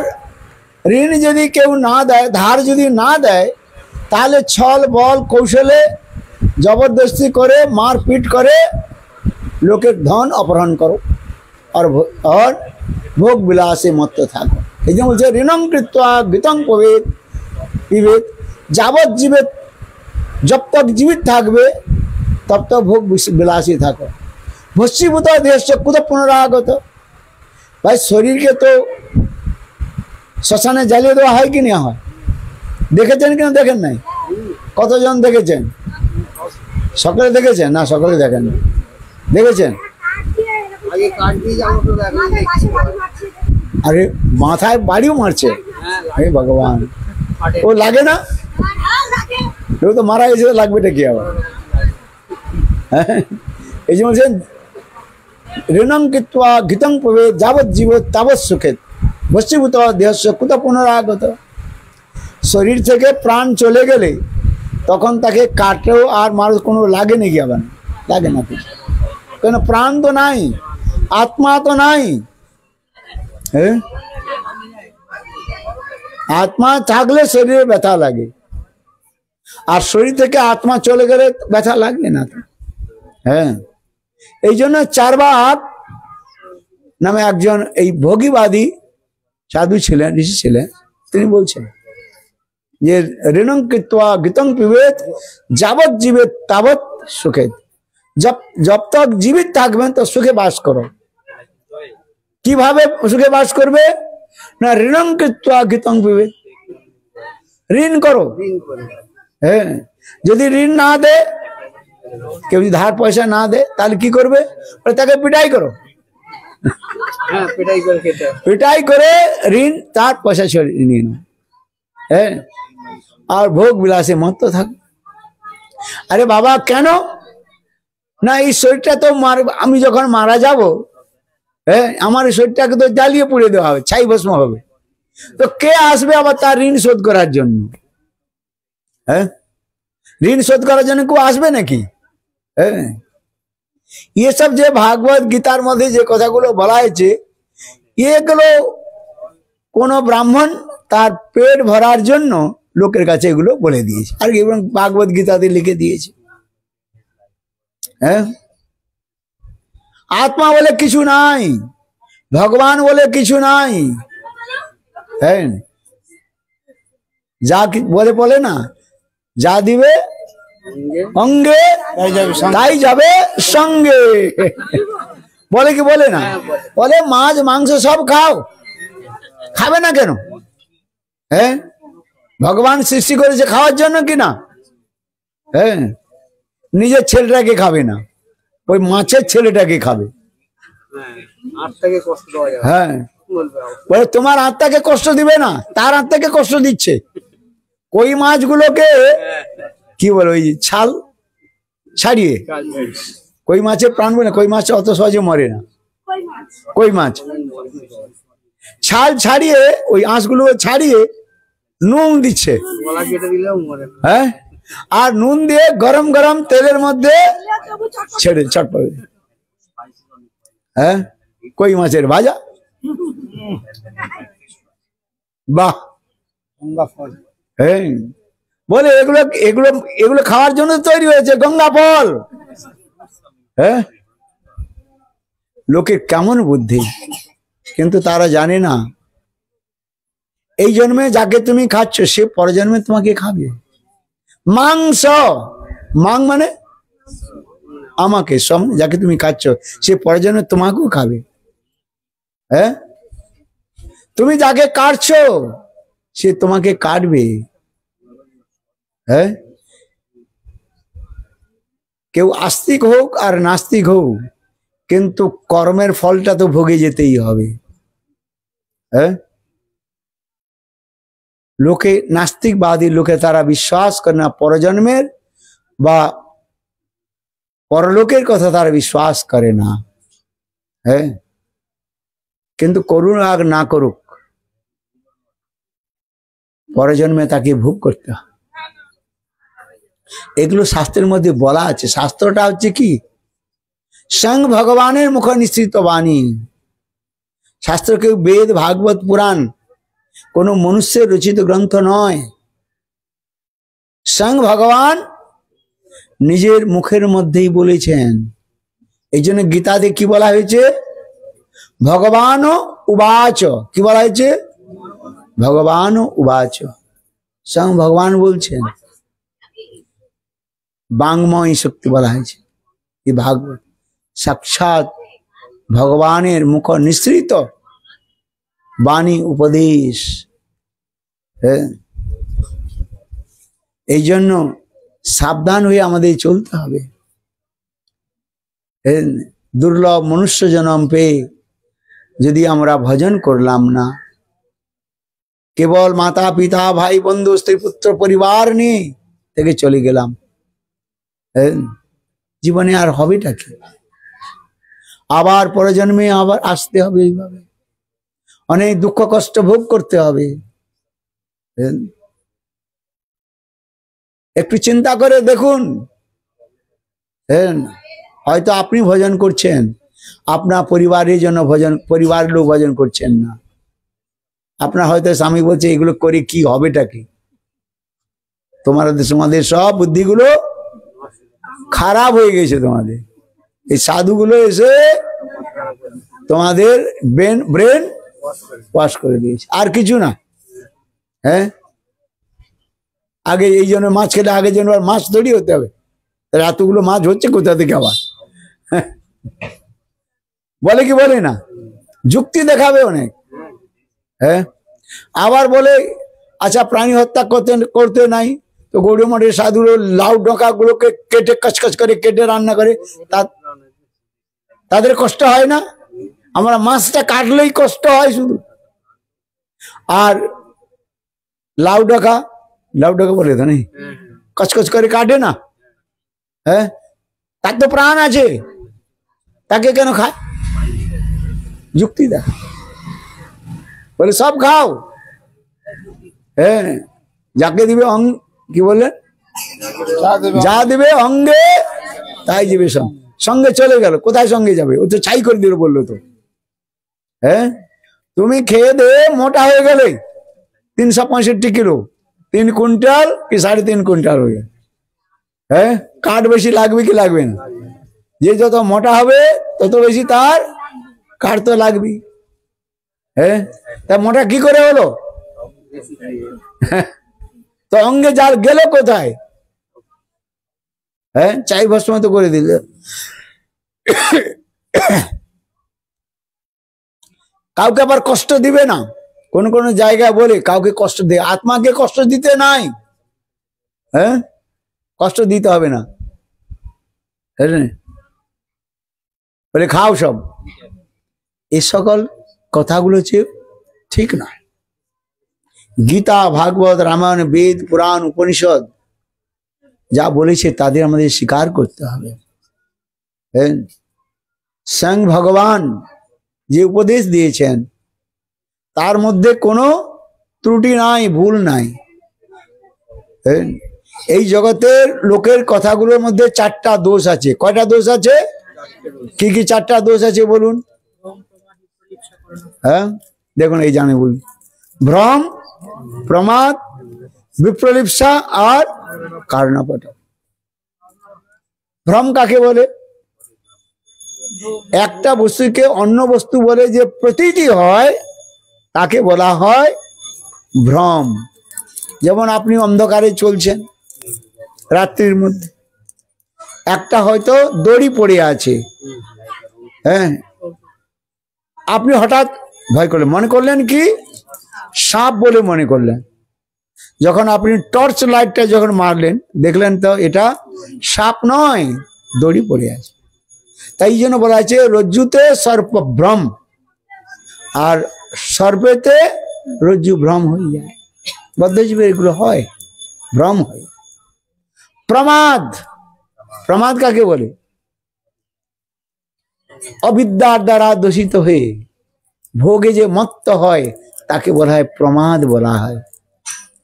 ঋণ যদি কেউ না দেয়, ধার যদি না দেয়, তাহলে ছল বল কৌশলে জবরদস্তি করে মারপিট করে লোকের ধন অপহরণ করো और ভোগ বিলাসে মত্ত থাকো। এই জন্য বলছে ঋণং কৃত্বা ঘৃতং পিবেত যাবৎ জীবিত, जब तक जीवित থাকবে तब तक भोग বিলাসী থাকো। ভস্মীভূত দেহস্য কুতঃ পুনরাগত। ভাই শরীরকে তো শ্মশানে জ্বালিয়ে দেওয়া হয় কি না হয়? দেখেছেন কিনা? দেখেন নাই? কতজন দেখেছেন? সকলে দেখেছেন না? সকলে দেখেন, দেখেছেন? আরে মাথায় বাড়িও মারছে, হে ভগবান, ও লাগে না? ও তো মারা গেছে, লাগবেটা কি আবার? এই যে বলছেন ঋণং কৃত্বা ঘৃতং পিবেত যাবৎ জীবত তাবৎ সুখেত ভস্মীভূত দেহস্য কুতঃ পুনরাগত। শরীর থেকে প্রাণ চলে গেলে তখন তাকে কাটেও আর মানুষ কোনো লাগে নাকি? আবার লাগে না কিছু, কেন প্রাণ তো নাই, আত্মা তো নাই। হ্যাঁ, আত্মা থাকলে শরীরে ব্যথা লাগে, আর শরীর থেকে আত্মা চলে গেলে ব্যথা লাগবে না। হ্যাঁ, এই জন্য চারবাক নামে একজন এই ভোগীবাদী সাধু ছিলেন, ঋষি ছিলেন। তিনি বলছেন যে ঋণং কৃত্বা ঘৃতং পিবেত যাবৎ জীবেত তাবৎ সুখেত। जब तक जीवित থাকবেন তো সুখে বাস করো। কিভাবে সুখে বাস করবে? না ঋণং কৃত্বা ঘৃতং পিবেত, ঋণ করো। হ্যাঁ, যদি ঋণ না দে, কেউ যদি ধার পয়সা না দে, তাহলে কি করবে? তাকে পিটাই করো। পিটাই করে ঋণ তার পয়সা ছেড়ে নিয়ে নাও। হ্যাঁ, আর ভোগ বিলাসে মত্ত থাক। আরে বাবা কেন? না এই শরীরটা তো আমি যখন মারা যাব, হ্যাঁ, আমার এই শরীরটাকে তো জ্বালিয়ে পুড়ে দেওয়া হবে, ছাই ভস্ম হবে। তো কে আসবে আবার তার ঋণ শোধ করার জন্য? হ্যাঁ, ঋণ শোধ করার জন্য কেউ আসবে নাকি? হ্যাঁ, ये सब যে ভাগবত গীতার মধ্যে যে কথাগুলো বলা হয়েছে এগুলো কোন ব্রাহ্মণ তার পেট ভরার জন্য লোকের কাছে এগুলো বলে দিয়েছে আর এবং ভাগবত গীতাতে লিখে দিয়েছে। হ্যাঁ, আত্মা বলে কিছু নাই, ভগবান বলে কিছু নাই। হ্যাঁ, যা বলে বলে না, যা দিবে অঙ্গে তাই যাবে সঙ্গে, বলে কি বলে না? বলে মাছ মাংস সব খাও, খাবে না কেন? হ্যাঁ, ভগবান সৃষ্টি করেছে খাওয়ার জন্য কিনা? হ্যাঁ, নিজের ছেলেটাকে খাবে না, ওই মাছের ছেলেটাকে খাবে। হ্যাঁ, বলে তোমার আত্মাকে কষ্ট দিবে না, তার আত্মাকে কষ্ট দিচ্ছে। কই মাছগুলোকে কি বলে ওই ছাল ছাড়িয়ে, কই মাছের প্রাণ বলে, কই মাছ অত সহজে মরে না। কই মাছ ছাল ছাড়িয়ে ওই আঁশগুলো ছাড়িয়ে নুন দিচ্ছে। হ্যাঁ, আর নুন দিয়ে গরম গরম তেলের মধ্যে ছেড়ে চটপটে। হ্যাঁ, কই মাছের ভাজা, বাহ। হ্যাঁ, বলে এগুলো এগুলো এগুলো খাওয়ার জন্য তৈরি হয়েছে, গঙ্গা ফল। হ্যাঁ, লোকের কেমন বুদ্ধি, কিন্তু তারা জানে না এই জন্মে যাকে তুমি খাচ্ছ সে পরজন্মে তোমাকে খাবে। মাংস, মাং মানে আমাকে, যাকে তুমি খাচ্ছ সে পরজন্মে তোমাকেও খাবে। হ্যাঁ, তুমি যাকে কাটছো সে তোমাকে কাটবে। হ্যাঁ, কেউ আস্তিক হোক আর নাস্তিক হোক, কিন্তু কর্মের ফলটা তো ভোগে যেতেই হবে। হ্যাঁ, লোকে নাস্তিকবাদী লোকে তারা বিশ্বাস করে না পরজন্মের বা পরলোকের কথা তারা বিশ্বাস করে না। হ্যাঁ, কিন্তু করুন আর না করুক, পরজন্মে তাকে ভোগ করতে হয়। এগুলো শাস্ত্রের মধ্যে বলা আছে। শাস্ত্রটা হচ্ছে কি? স্বয়ং ভগবানের মুখ নিঃসৃত বাণী। শাস্ত্রকে বেদ ভাগবত পুরাণ কোনো মনুষ্যের রচিত গ্রন্থ নয়, স্বয়ং ভগবান নিজের মুখের মধ্যেই বলেছেন। এই জন্য গীতাতে কি বলা হয়েছে? ভগবান উবাচ। কি বলা হয়েছে? ভগবান উবাচ, স্বয়ং ভগবান বলছেন। বাংময় শক্তি বলা হয়েছে। এই ভাগবত সাক্ষাৎ ভগবানের মুখ নিঃসৃত বাণী উপদেশ। এই জন্য সাবধান হয়ে আমাদের চলতে হবে। দুর্লভ মনুষ্য জন্ম পেয়ে যদি আমরা ভজন করলাম না, কেবল মাতা পিতা ভাই বন্ধু স্ত্রী পুত্র পরিবার নিয়ে থেকে চলে গেলাম, জীবনে আর হবেটা কি? আবার পরজন্মে আবার আসতে হবে, এইভাবে অনেক দুঃখ কষ্ট ভোগ করতে হবে। একটু চিন্তা করে দেখুন, হয়তো আপনি ভজন করছেন, আপনার পরিবারের জন্য ভজন, পরিবারের লোক ভজন করছেন না। আপনার হয়তো স্বামী বলছে এগুলো করে কি হবেটা কি? তোমাদের সব বুদ্ধিগুলো খারাপ হয়ে গেছে। তোমাদের এই সাধুগুলো এসে তোমাদের ব্রেন ওয়াশ করে দিয়েছে, আর কিছু না। হ্যাঁ, আগে এই জন্য মাছ খেলে আগে যেন মাছ তৈরি হতে হবে, তাহলে এতগুলো মাছ হচ্ছে কোথা থেকে আবার? বলে কি বলে না? যুক্তি দেখাবে অনেক। হ্যাঁ, আবার বলে আচ্ছা প্রাণী হত্যা করতে নাই, তো গৌড় মঠের সাধুর লাউ ডোকা গুলোকে কেটে কচকচ করে কেটে রান্না করে, তাদের কষ্ট হয় না? আমরা মাছটা কাটলেই কষ্ট হয় শুধু। আর লাউ ডোকা বলে তো নেই, কচকচ করে কাটে না? হ্যাঁ, তার তো প্রাণ আছে, তাকে কেন খায়? যুক্তি দেখা। বলে সব খাও। হ্যাঁ, যাকে দিবে কি বললেন? যা দিবে অঙ্গে তাই দিবে সব। সঙ্গে চলে গেল, কোথায় সঙ্গে যাবে? ও তো ছাই করে দিল বললো তো। হ্যাঁ, তুমি খেয়ে দিয়ে মোটা হয়ে গেলে 365 কিলো, 3 কুইন্টাল কি 3.5 কুইন্টাল হয়ে গেল। হ্যাঁ, কাঠ বেশি লাগবে কি লাগবে না? যে যত মোটা হবে তত বেশি তার কাঠ তো লাগবে। হ্যাঁ, তা মোটা কি করে হলো? তো অঙ্গে জাল গেল কোথায়? হ্যাঁ, চাই ভস্ম তো করে দিল। কাউকে আবার কষ্ট দিবে না, কোন কোন জায়গায় বলে কাউকে কষ্ট দে, আত্মাকে কষ্ট দিতে নাই। হ্যাঁ, কষ্ট দিতে হবে না, বলে খাও সব। এই সকল কথাগুলো হচ্ছে ঠিক নয়। গীতা, ভাগবত, রামায়ণ, বেদ, পুরাণ, উপনিষদ যা বলেছে তাদের আমাদের স্বীকার করতে হবে। স্বয়ং ভগবান যে উপদেশ দিয়েছেন তার মধ্যে কোনো ত্রুটি নাই, ভুল নাই। এই জগতের লোকের কথাগুলোর মধ্যে 4টা দোষ আছে। কয়টা দোষ আছে? কি কি 4টা দোষ আছে বলুন? হ্যাঁ, দেখুন এই জানে বলুন, ভ্রম, প্রমাদ, বিপ্রলিপ্সা আর কারণপট। ভ্রম কাকে বলে? একটা বস্তুকে অন্য বস্তু বলে যে প্রতীতি হয় তাকে বলা হয় ভ্রম। যেমন আপনি অন্ধকারে চলছেন রাত্রির মধ্যে, একটা হয়তো দড়ি পড়ে আছে, হ্যাঁ, আপনি হঠাৎ ভয় করলেন, মনে করলেন কি সাপ বলে মনে করলেন। যখন আপনি টর্চ লাইটটা যখন মারলেন দেখলেন তো এটা সাপ নয়, দড়ি পড়ে আছে। তাই জন্য বলা আছে রজ্জুতে সর্প ভ্রম, আর সর্পেতে রজ্জু ভ্রম হয়ে যায়। বদ্ধজীবে এগুলো হয়, ভ্রম হয়। প্রমাদ, প্রমাদ কাকে বলে? অবিদ্যার দ্বারা দূষিত হয়ে ভোগে যে মত্ত হয় তাকে বলা হয় প্রমাদ বলা হয়।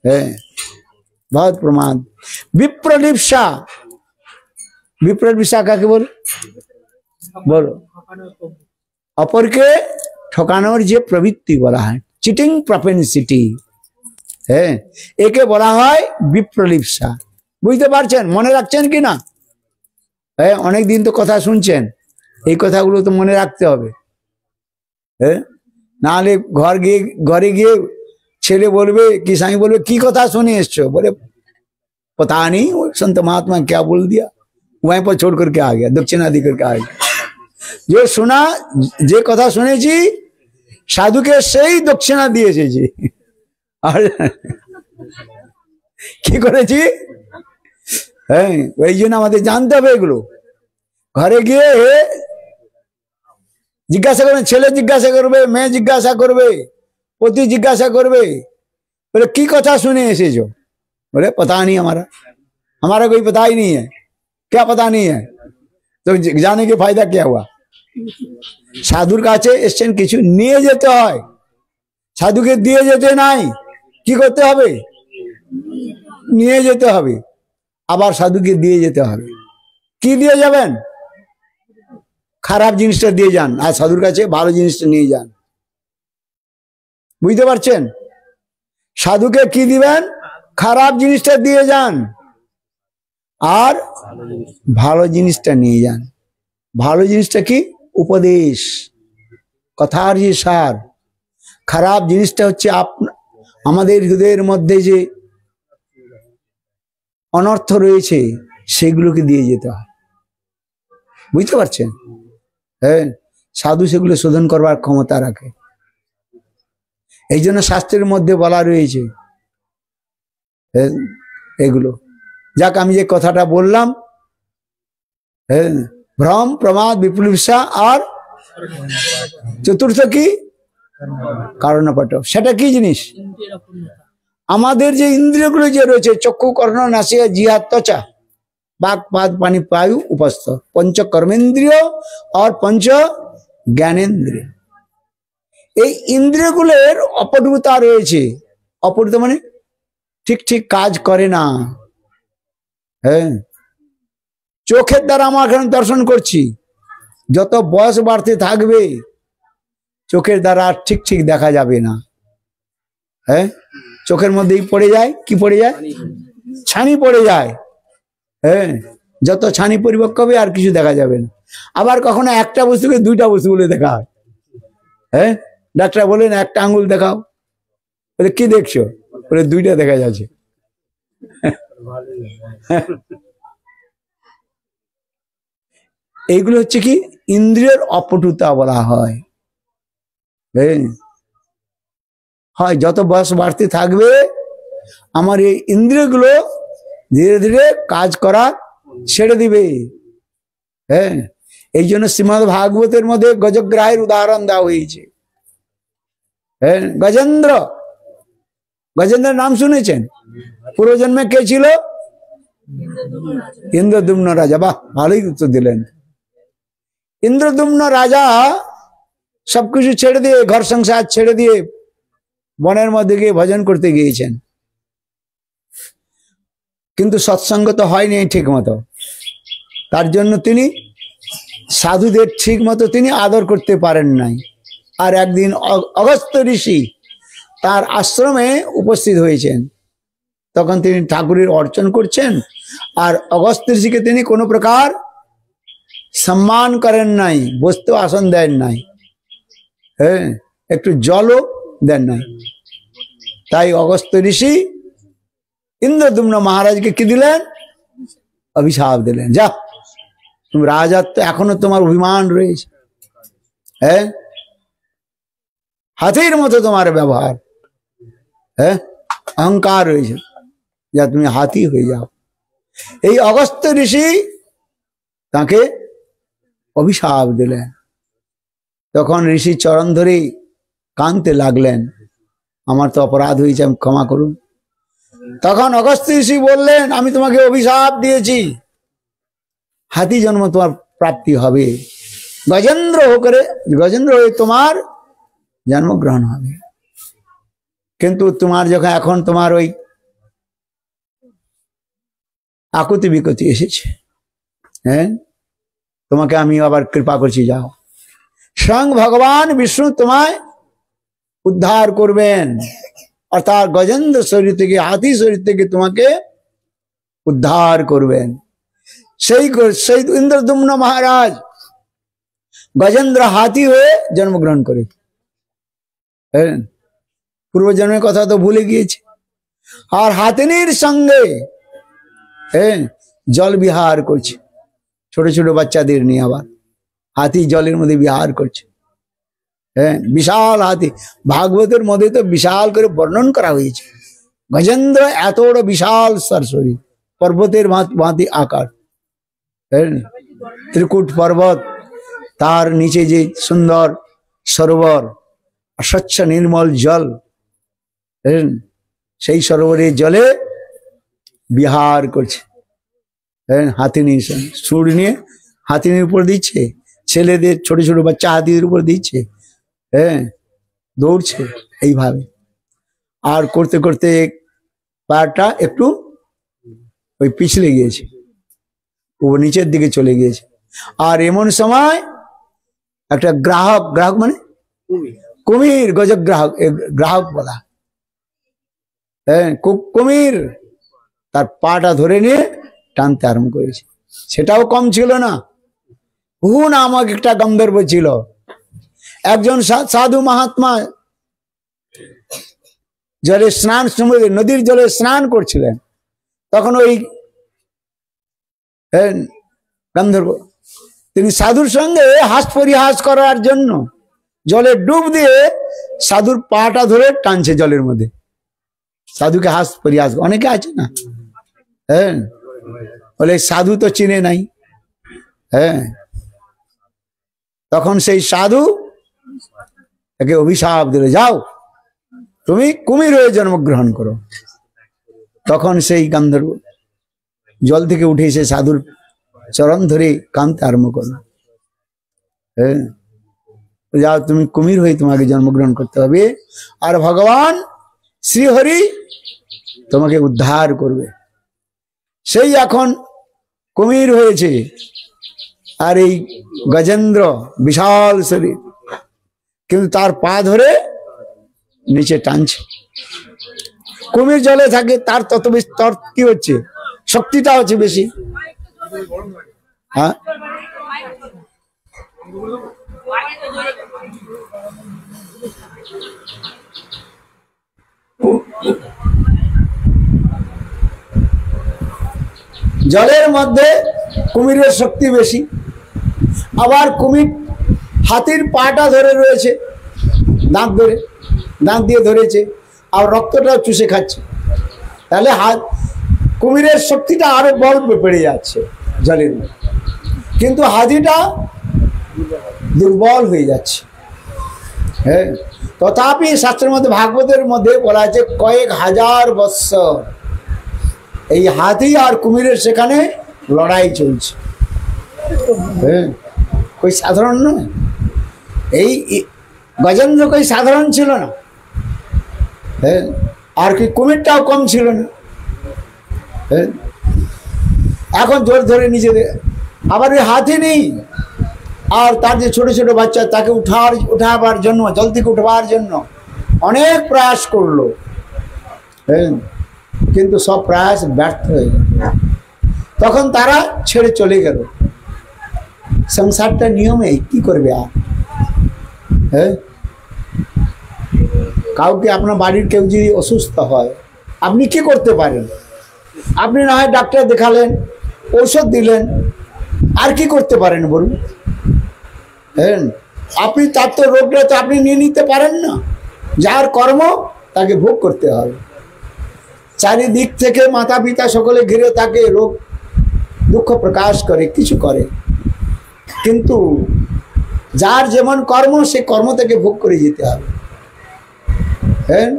হ্যাঁ, বহুত প্রমাদ। বিপ্রলিপ্সা, বিপ্রলিপ্সা কাকে বলে? বলো। অপরকে ঠকানোর যে প্রবৃত্তি বলা হয়, চিটিং প্রপেন্সিটি, হ্যাঁ, একে বলা হয় বিপ্রলিপ্সা। বুঝতে পারছেন? মনে রাখছেন কি না? হ্যাঁ, অনেকদিন তো কথা শুনছেন, এই কথাগুলো তো মনে রাখতে হবে। হ্যাঁ, নাহলে ঘরে গিয়ে ছেলে বলবে কি, স্বামী বলবে কি কথা শুনে এসছো? बोले पता नहीं वो संत महात्मा क्या बोल दिया, वहीं पर छोड़ करके आ गया, दक्षिणा दी करके आ गया। जो सुना, যে কথা শুনেছি সাধুকে সেই দক্ষিণা দিয়ে এসেছি। আর কি করেছি? হ্যাঁ, ওই জন্য আমাদের জানতে হবে এগুলো। ঘরে গিয়ে জিজ্ঞাসা করবেন, ছেলে জিজ্ঞাসা করবে, মেয়ে জিজ্ঞাসা করবে, पति जिज्ञासा करवे, बोले की कथा सुने ऐसे जो? बोले पता नहीं, हमारा कोई पता ही नहीं है। क्या पता नहीं है? तो जाने के फायदा क्या हुआ? साधुर काছে এসেছেন, কিছু নিয়ে যেতে হয়, সাধুকে দিয়ে যেতে নাই। কি করতে হবে? নিয়ে যেতে হবে, আবার সাধুকে দিয়ে যেতে হবে। কি দিয়ে যাবেন? খারাপ জিনিসটা দিয়ে যান, আর সাধুর কাছে ভালো জিনিসটা নিয়ে যান। বুঝতে পারছেন? সাধুকে কি দিবেন? খারাপ জিনিসটা দিয়ে যান, আর ভালো জিনিসটা নিয়ে যান। ভালো জিনিসটা কি? উপদেশ, কথার যে সার। খারাপ জিনিসটা হচ্ছে আমাদের হৃদয়ের মধ্যে যে অনর্থ রয়েছে সেগুলোকে দিয়ে যেতে হয়। বুঝতে পারছেন? হ্যাঁ, সাধু সেগুলো শোধন করবার ক্ষমতা রাখে। এই জন্য শাস্ত্রের মধ্যে বলা রয়েছে এগুলো। যাক, আমি যে কথাটা বললাম, ভ্রম, প্রমাদ, বিপ্লুপসা আর চতুর্থ কি? কারণপট। সেটা কি জিনিস? আমাদের যে ইন্দ্রিয়গুলো যে রয়েছে, চক্ষু, কর্ণ, নাসিকা, জিহ্বা, ত্বচা, বাক, পাদ, পানি, পায়ু, উপস্থ, পঞ্চ কর্মেন্দ্রিয় আর পঞ্চ জ্ঞানেন্দ্রিয়। এই ইন্দ্রিয়গুলোর অপটুতা রয়েছে। অপটুতা মানে ঠিক ঠিক কাজ করে না। হ্যাঁ, চোখের দ্বারা আমরা এখন দর্শন করছি, যত বয়স বাড়তে থাকবে চোখের দ্বারা আর ঠিক ঠিক দেখা যাবে না। হ্যাঁ, চোখের মধ্যেই পড়ে যায়, কি পড়ে যায়? ছানি পড়ে যায়। হ্যাঁ, যত ছানি পরিপক্ক হবে আর কিছু দেখা যাবে না। আবার কখনো একটা বস্তুকে দুইটা বস্তু বলে দেখা হয়। হ্যাঁ, ডাক্তার বলেন একটা আঙ্গুল দেখাও, বলে কি দেখছো? বলে দুইটা দেখা যাচ্ছে। এইগুলো হচ্ছে কি ইন্দ্রিয়ের অপটুতা বলা হয়। হয় যত বয়স বাড়তে থাকবে আমার এই ইন্দ্রিয়গুলো ধীরে ধীরে কাজ করা ছেড়ে দিবে। হ্যাঁ, এই জন্য শ্রীমদ্ ভাগবতের মধ্যে গজগ্রাহের উদাহরণ দেওয়া হয়েছে। হ্যাঁ, গজেন্দ্রের নাম শুনেছেন? পূর্বজন্মে কে ছিল? ইন্দ্রদ্যুম্ন রাজা। বাহ, ভালোই উত্তর দিলেন। ইন্দ্রদ্যুম্ন রাজা সবকিছু ছেড়ে দিয়ে, ঘর সংসার ছেড়ে দিয়ে বনের মধ্যে গিয়ে ভজন করতে গিয়েছেন, কিন্তু সৎসঙ্গ তো হয়নি ঠিক মতো। তার জন্য তিনি সাধুদের ঠিক মতো তিনি আদর করতে পারেন নাই। আর একদিন অগস্ত্য ঋষি তার আশ্রমে উপস্থিত হয়েছেন, তখন তিনি ঠাকুরের অর্চন করছেন, আর অগস্ত্য ঋষিকে তিনি কোনো প্রকার সম্মান করেন নাই, বসতে আসন দেন নাই, হ্যাঁ, একটু জলও দেন নাই। তাই অগস্ত্য ঋষি ইন্দ্রদ্যুম্ন মহারাজকে কি দিলেন? অভিশাপ দিলেন, যা তুমি রাজাত্ব এখনো তোমার অভিমান রয়েছে, হ্যাঁ, হাতির মতো তোমার ব্যবহার, হ্যাঁ, অহংকার রয়েছে, যা তুমি হাতি হয়ে যাও। এই অগস্ত্য ঋষি তাকে অভিশাপ দিলেন। তখন ঋষি চরণ ধরে কাঁদতে লাগলেন, আমার তো অপরাধ হয়েছে, আমি ক্ষমা করুন। তখন অগস্ত্য ঋষি বললেন, আমি তোমাকে অভিশাপ দিয়েছি, হাতি জন্ম তোমার প্রাপ্তি হবে, গজেন্দ্র হয়ে তোমার জন্মগ্রহণ হবে। কিন্তু তোমার যখন এখন তোমার ওই আকুতি বিকুতি এসেছে, হ্যাঁ, তোমাকে আমি আবার কৃপা করছি, যাও, স্বয়ং ভগবান বিষ্ণু তোমায় উদ্ধার করবেন, অর্থাৎ গজেন্দ্র শরীর থেকে, হাতি শরীর থেকে তোমাকে উদ্ধার করবেন। সেই ইন্দ্রদ্যুম্ন মহারাজ গজেন্দ্র হাতি হয়ে জন্মগ্রহণ করে, হ্যাঁ, পূর্বজন্মের কথা তো ভুলে গিয়েছে। আর হাতিনীর সঙ্গে, হ্যাঁ, জল বিহার করছে, ছোট ছোট বাচ্চাদের নিয়ে আবার হাতি জলের মধ্যে বিহার করছে। হ্যাঁ, বিশাল হাতি, ভাগবতের মধ্যে তো বিশাল করে বর্ণন করা হয়েছে। গজেন্দ্র এত বড় বিশাল শরীর, পর্বতের ভাঁতি আকার, ত্রিকুট পর্বত, তার নিচে যে সুন্দর সরোবর, স্বচ্ছ নির্মল জল, সেই সরোবরের জলে বিহার করছে। হাতিনী সুর নিয়ে হাতিনীর উপর দিচ্ছে, ছেলেদের ছোট ছোট বাচ্চা হাতির উপর দিচ্ছে, হ্যাঁ, দৌড়ছে এইভাবে। আর করতে করতে পাটা একটু ওই পিছলে গিয়েছে, ও নিচের দিকে চলে গিয়েছে। আর এমন সময় একটা গ্রাহক মানে কুমির, গজগ্রাহক, গ্রাহক বলা, হ্যাঁ, কুমির তার পাটা ধরে নিয়ে টানতে আরম্ভ করেছে। সেটাও কম ছিল না, হু নামক একটা গন্ধর্ব ছিল, একজন সাধু মহাত্মা জলে স্নান, সমুদ্রে নদীর জলে স্নান করছিলেন। তখন ওই গন্ধর্ব তিনি সাধুর সঙ্গে হাস পরিহাস করার জন্য জলে ডুব দিয়ে সাধুর পাটা ধরে টানছে জলের মধ্যে। সাধুকে হাস পরিহাস, অনেকে আছে না, হ্যাঁ, বলে সাধু তো চিনে নাই, হ্যাঁ। তখন সেই সাধু একে অভিশাপ দিলে, যাও তুমি কুমির হয়ে জন্মগ্রহণ করো। তখন সেই গন্ধর্ব জল থেকে উঠে এসে সাধুর চরণ ধরে কাঁদতে আরম্ভ করলো, হ্যাঁ, যাও তুমি কুমির হয়ে তোমাকে জন্মগ্রহণ করতে হবে, আর ভগবান শ্রীহরি তোমাকে উদ্ধার করবে। সেই এখন কুমির হয়েছে, আর এই গজেন্দ্র বিশাল শরীর, কিন্তু তার পা ধরে নিচে টানছে। কুমির জলে থাকে, তার তত বেশি, তার কি হচ্ছে, শক্তিটা হচ্ছে বেশি। হ্যাঁ, জলের মধ্যে কুমিরের শক্তি বেশি। আবার কুমির হাতির পাটা ধরে রয়েছে, দাঁত ধরে, দাঁত দিয়ে ধরেছে, আর রক্তটাও চুষে খাচ্ছে। তাহলে কুমিরের শক্তিটা আরো বল বেড়ে যাচ্ছে জলের মধ্যে, কিন্তু হাতিটা দুর্বল হয়ে যাচ্ছে। হ্যাঁ, তথাপি শাস্ত্রের মধ্যে, ভাগবতের মধ্যে বলা আছে কয়েক হাজার বৎসর এই হাতি আর কুমিরের সেখানে লড়াই চলছে। হ্যাঁ, কই সাধারণ নয়, এই গজেন্দ্র কই সাধারণ ছিল না। হ্যাঁ, আর কি কুমিরটাও কম ছিল না। হ্যাঁ, এখন জোর ধরে নিজেদের, আবার ওই হাতি নেই, আর তার যে ছোট ছোট বাচ্চা তাকে উঠাবার জন্য, জল থেকে উঠবার জন্য অনেক প্রয়াস করলো। হ্যাঁ, কিন্তু সব প্রয়াস ব্যর্থ হয়ে গেল। তখন তারা ছেড়ে চলে গেল। সংসারটা নিয়মে কি করবে আর। হ্যাঁ, কাউকে আপনার বাড়ির কেউ যদি অসুস্থ হয়, আপনি কি করতে পারেন? আপনি না হয় ডাক্তার দেখালেন, ঔষধ দিলেন, আর কি করতে পারেন বলুন? হ্যাঁ, আপনি তার তো রোগটা তো আপনি নিয়ে নিতে পারেন না। যার কর্ম তাকে ভোগ করতে হবে। চারিদিক থেকে মাতা পিতা সকলে ঘিরে তাকে রোগ দুঃখ প্রকাশ করে, কিছু করে, কিন্তু যার যেমন কর্ম সে কর্ম থেকে ভোগ করে যেতে হবে। হ্যাঁ,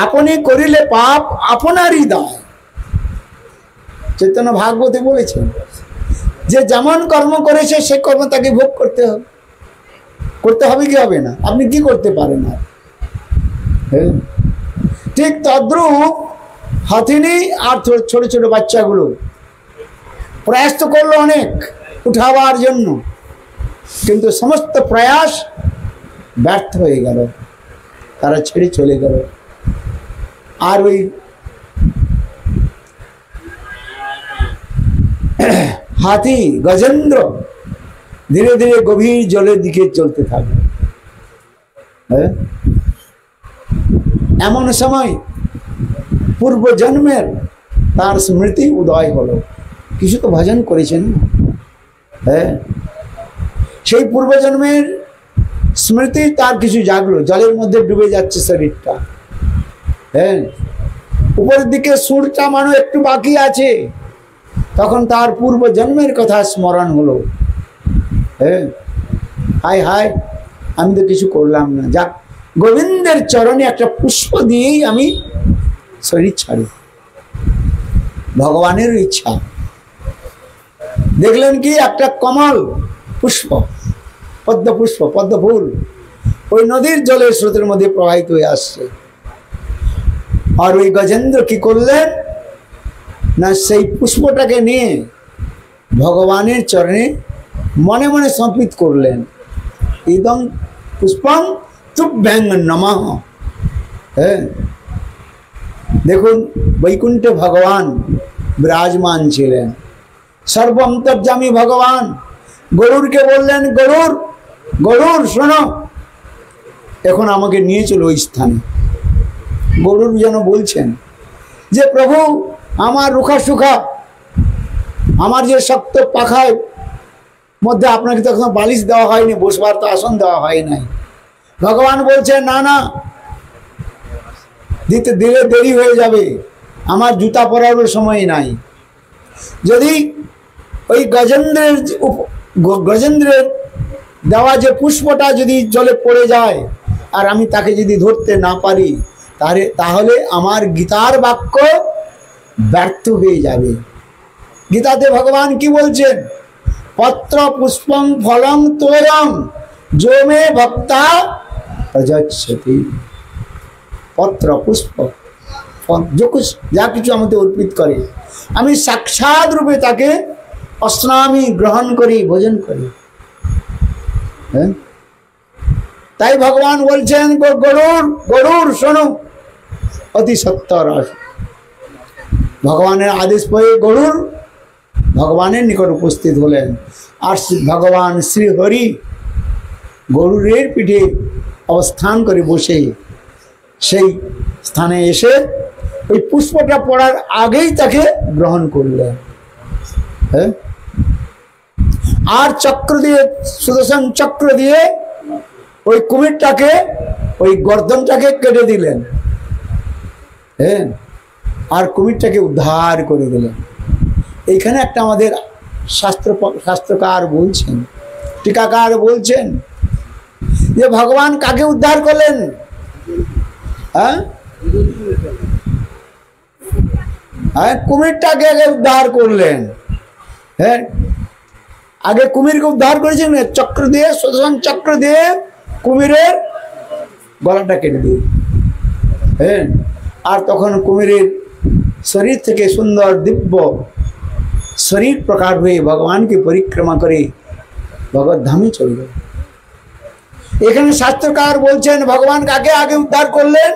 আপনি করিলে পাপ আপনারই দায়, চৈতন্য ভাগবতে বলেছেন যে যেমন কর্ম করেছে সে কর্ম তাকে ভোগ করতে হবে। করতে হবে কি হবে না? আপনি কি করতে পারেন না। হ্যাঁ, ঠিক তদ্রূপ হাতিনি আর ছোট ছোট বাচ্চাগুলো প্রয়াস তো করলো অনেক উঠাবার জন্য, কিন্তু সমস্ত প্রয়াস ব্যর্থ হয়ে গেল, তারা ছেড়ে চলে গেল। আর ওই হাতি গজেন্দ্র ধীরে ধীরে গভীর জলের দিকে চলতে থাকবে। হ্যাঁ, এমন সময় পূর্ব জন্মের তার স্মৃতি উদয় হলো। কিছু তো ভজন করেছেন। হ্যাঁ, সেই পূর্বজন্মের স্মৃতি তার কিছু জাগলো। জলের মধ্যে ডুবে যাচ্ছে শরীরটা। হ্যাঁ, উপরের দিকে সুরটা মানো একটু বাকি আছে, তখন তার পূর্ব জন্মের কথা স্মরণ হলো। হ্যাঁ, হায় হায়, আমি তো কিছু করলাম না, যাক গোবিন্দের চরণে একটা পুষ্প দিয়েই আমি শরীর ছাড়ি। ভগবানের ইচ্ছা। দেখলেন কি একটা কমল পুষ্প, পদ্ম পুষ্প, পদ্ম ফুল ওই নদীর জলের স্রোতের মধ্যে প্রবাহিত হয়ে আসছে। আর ওই গজেন্দ্র কি করলেন না, সেই পুষ্পটাকে নিয়ে ভগবানের চরণে মনে মনে সমর্পিত করলেন। ইদং পুষ্পং তুভ্যং নমঃ। হ্যাঁ, দেখুন বৈকুণ্ঠে ভগবান বিরাজমান ছিলেন, সর্বন্তর্যামী ভগবান। গরুরকে বললেন, গরুর গরুর শোনো, এখন আমাকে নিয়ে চলো ওই স্থানে। গরুর যেন বলছেন যে প্রভু আমার রুখা সুখা, আমার যে শক্ত পাখায় মধ্যে আপনাকে তো এখন বালিশ দেওয়া হয়নি, বসবার তো আসন দেওয়া হয় নাই। ভগবান বলছেন না না, দিতে দিলে দেরি হয়ে যাবে, আমার জুতা পরারও সময় নাই। যদি ওই গজেন্দ্রের দেওয়া যে পুষ্পটা যদি জলে পড়ে যায় আর আমি তাকে যদি ধরতে না পারি, তাহলে আমার গীতার বাক্য ব্যর্থ হয়ে যাবে। গীতাতে ভগবান কি বলছেন? পত্র পুষ্পং ফলং তোয়ং যো মে ভক্তা প্রযচ্ছতি। পত্র পুষ্প যা কিছু আমাদের অর্পিত করে, আমি সাক্ষাৎ রূপে তাকে अस्नामी ग्रहण करी भोजन करी। তাই ভগবান বলছেন গরুর গরুর শোনো, অতি সত্তর। ভগবানের আদেশ পেয়ে গরুর ভগবানের নিকট উপস্থিত হলেন। আর ভগবান শ্রী হরি গরুরের পিঠে অবস্থান করে বসে সেই স্থানে এসে ওই পুষ্পটা পড়ার আগেই তাকে গ্রহণ করলেন। হ্যাঁ, আর চক্র দিয়ে, সুদর্শন চক্র দিয়ে ওই কুমিরটাকে, ওই গর্দনটাকে কেটে দিলেন। হ্যাঁ, আর কুমিরটাকে উদ্ধার করে দিলেন। এইখানে একটা আমাদের শাস্ত্রকার বলছেন, টিকাকার বলছেন যে ভগবান কাকে উদ্ধার করলেন? হ্যাঁ, কুমিরটাকে আগে উদ্ধার করলেন। হ্যাঁ, আগে কুমিরকে উদ্ধার করেছেন চক্র দিয়ে, সুদর্শন চক্র দিয়ে কুমিরের গলাটা কেটে দিয়ে। হ্যাঁ, আর তখন কুমিরের শরীর থেকে সুন্দর দিব্য শরীর প্রকার হয়ে ভগবানকে পরিক্রমা করে ভগবত ধামে চলে গেল। এখানে শাস্ত্রকার বলছেন ভগবান কাকে আগে উদ্ধার করলেন?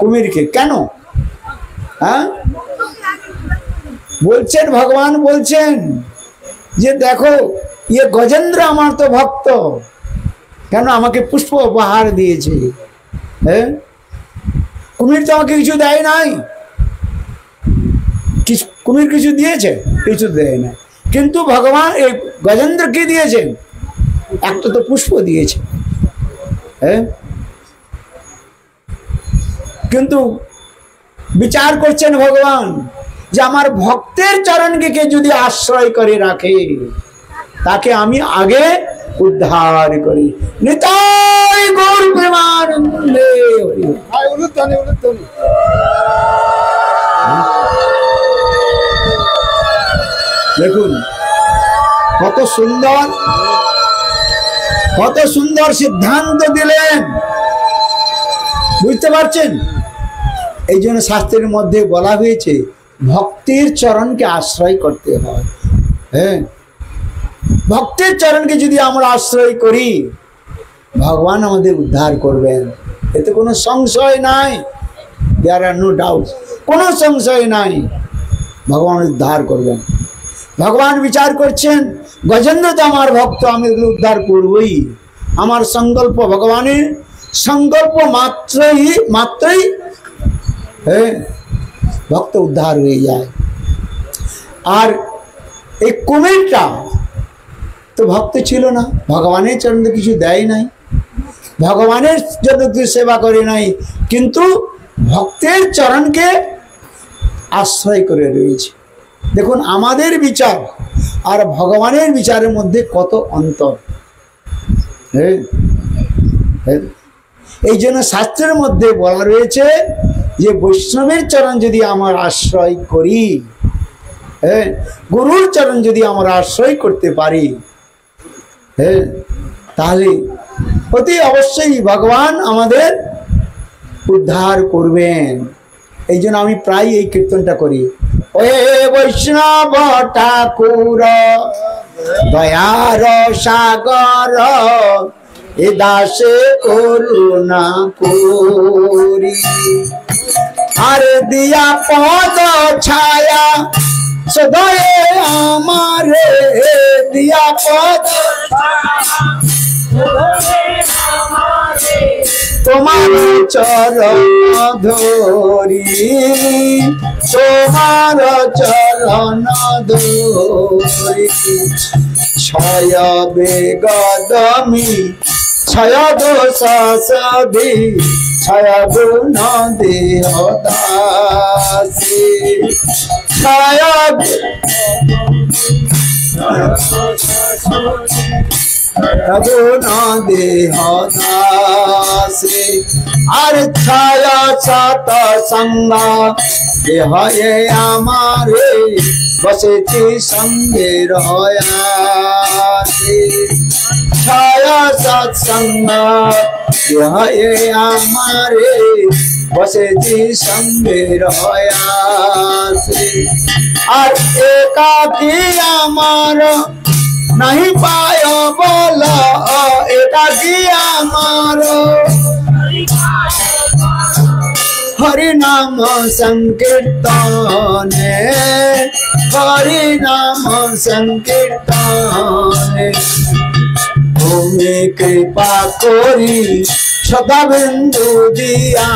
কুমিরকে। কেন? হ্যাঁ, বলছেন ভগবান বলছেন যে দেখো ইয়ে গজেন্দ্র আমার তো ভক্ত, কেন আমাকে পুষ্প উপহার দিয়েছে। হ্যাঁ, কুমির তো আমাকে কিছু দেয় নাই। কুমির কিছু দিয়েছে? কিছু দেয় না। কিন্তু ভগবান এই গজেন্দ্র কি দিয়েছেন? একটা তো পুষ্প দিয়েছে। হ্যাঁ, কিন্তু বিচার করছেন ভগবান যে আমার ভক্তের চরণকে কে যদি আশ্রয় করে রাখে তাকে আমি আগে উদ্ধার করি। নিতাই গৌর প্রেমানন্দে। দেখুন কত সুন্দর, কত সুন্দর সিদ্ধান্ত দিলেন, বুঝতে পারছেন? এই জন্য শাস্ত্রের মধ্যে বলা হয়েছে ভক্তির চরণকে আশ্রয় করতে হয়। হ্যাঁ, ভক্তের চরণকে যদি আমরা আশ্রয় করি ভগবান আমাদের উদ্ধার করবেন, এতে কোনো সংশয় নাই। দেয়ার আর নো ডাউট, কোনো সংশয় নাই, ভগবান উদ্ধার করবেন। ভগবান বিচার করছেন গজেন্দ্র তো আমার ভক্ত, আমি উদ্ধার করবই। আমার সংকল্প, ভগবানের সংকল্প মাত্রই হ্যাঁ ভক্ত উদ্ধার হয়ে যায়। আর এই কুমিরটা তো ভক্ত ছিল না, ভগবানের চরণে কিছু দেয় নাই, ভগবানের জন্য কিছু সেবা করে নাই, কিন্তু ভক্তের চরণকে আশ্রয় করে রয়েছে। দেখুন আমাদের বিচার আর ভগবানের বিচারের মধ্যে কত অন্তর। হ্যাঁ, এই জন্য শাস্ত্রের মধ্যে বলা রয়েছে যে বৈষ্ণবের চরণ যদি আমার আশ্রয় করি, হ্যাঁ, গুরুর চরণ যদি আমরা আশ্রয় করতে পারি, হ্যাঁ, তাহলে অতি অবশ্যই ভগবান আমাদের উদ্ধার করবেন। এই জন্য আমি প্রায় এই কীর্তনটা করি, ওয়ে বৈষ্ণব ঠাকুর দয়ার সাগর এ দাসে করুণা করি, আর দিয়া পদ ছায়া সদয়ে আমারে, দিয়া পদ তোমার চরণ ধরি, তোমার চরণ ধরি, ছয় বেগদমি ছয় দোষ সধি, ছয় গুণ দেহ দাসী, ছয় গুণ দেহ দাসী, আর ছয় সত সঙ্গ দেহ আমারে, বসেছি সঙ্গে রয়াসি, ছয় সৎসঙ্গ দেহ আমারে, বসেছি সঙ্গের হয়াসে আর একাকি আমার नहीं पायो बोला एकाकी আমার हरि नाम संकीर्तने हरि नाम संकीर्तने তুমি কৃপা করি সদা বিন্দু দিয়া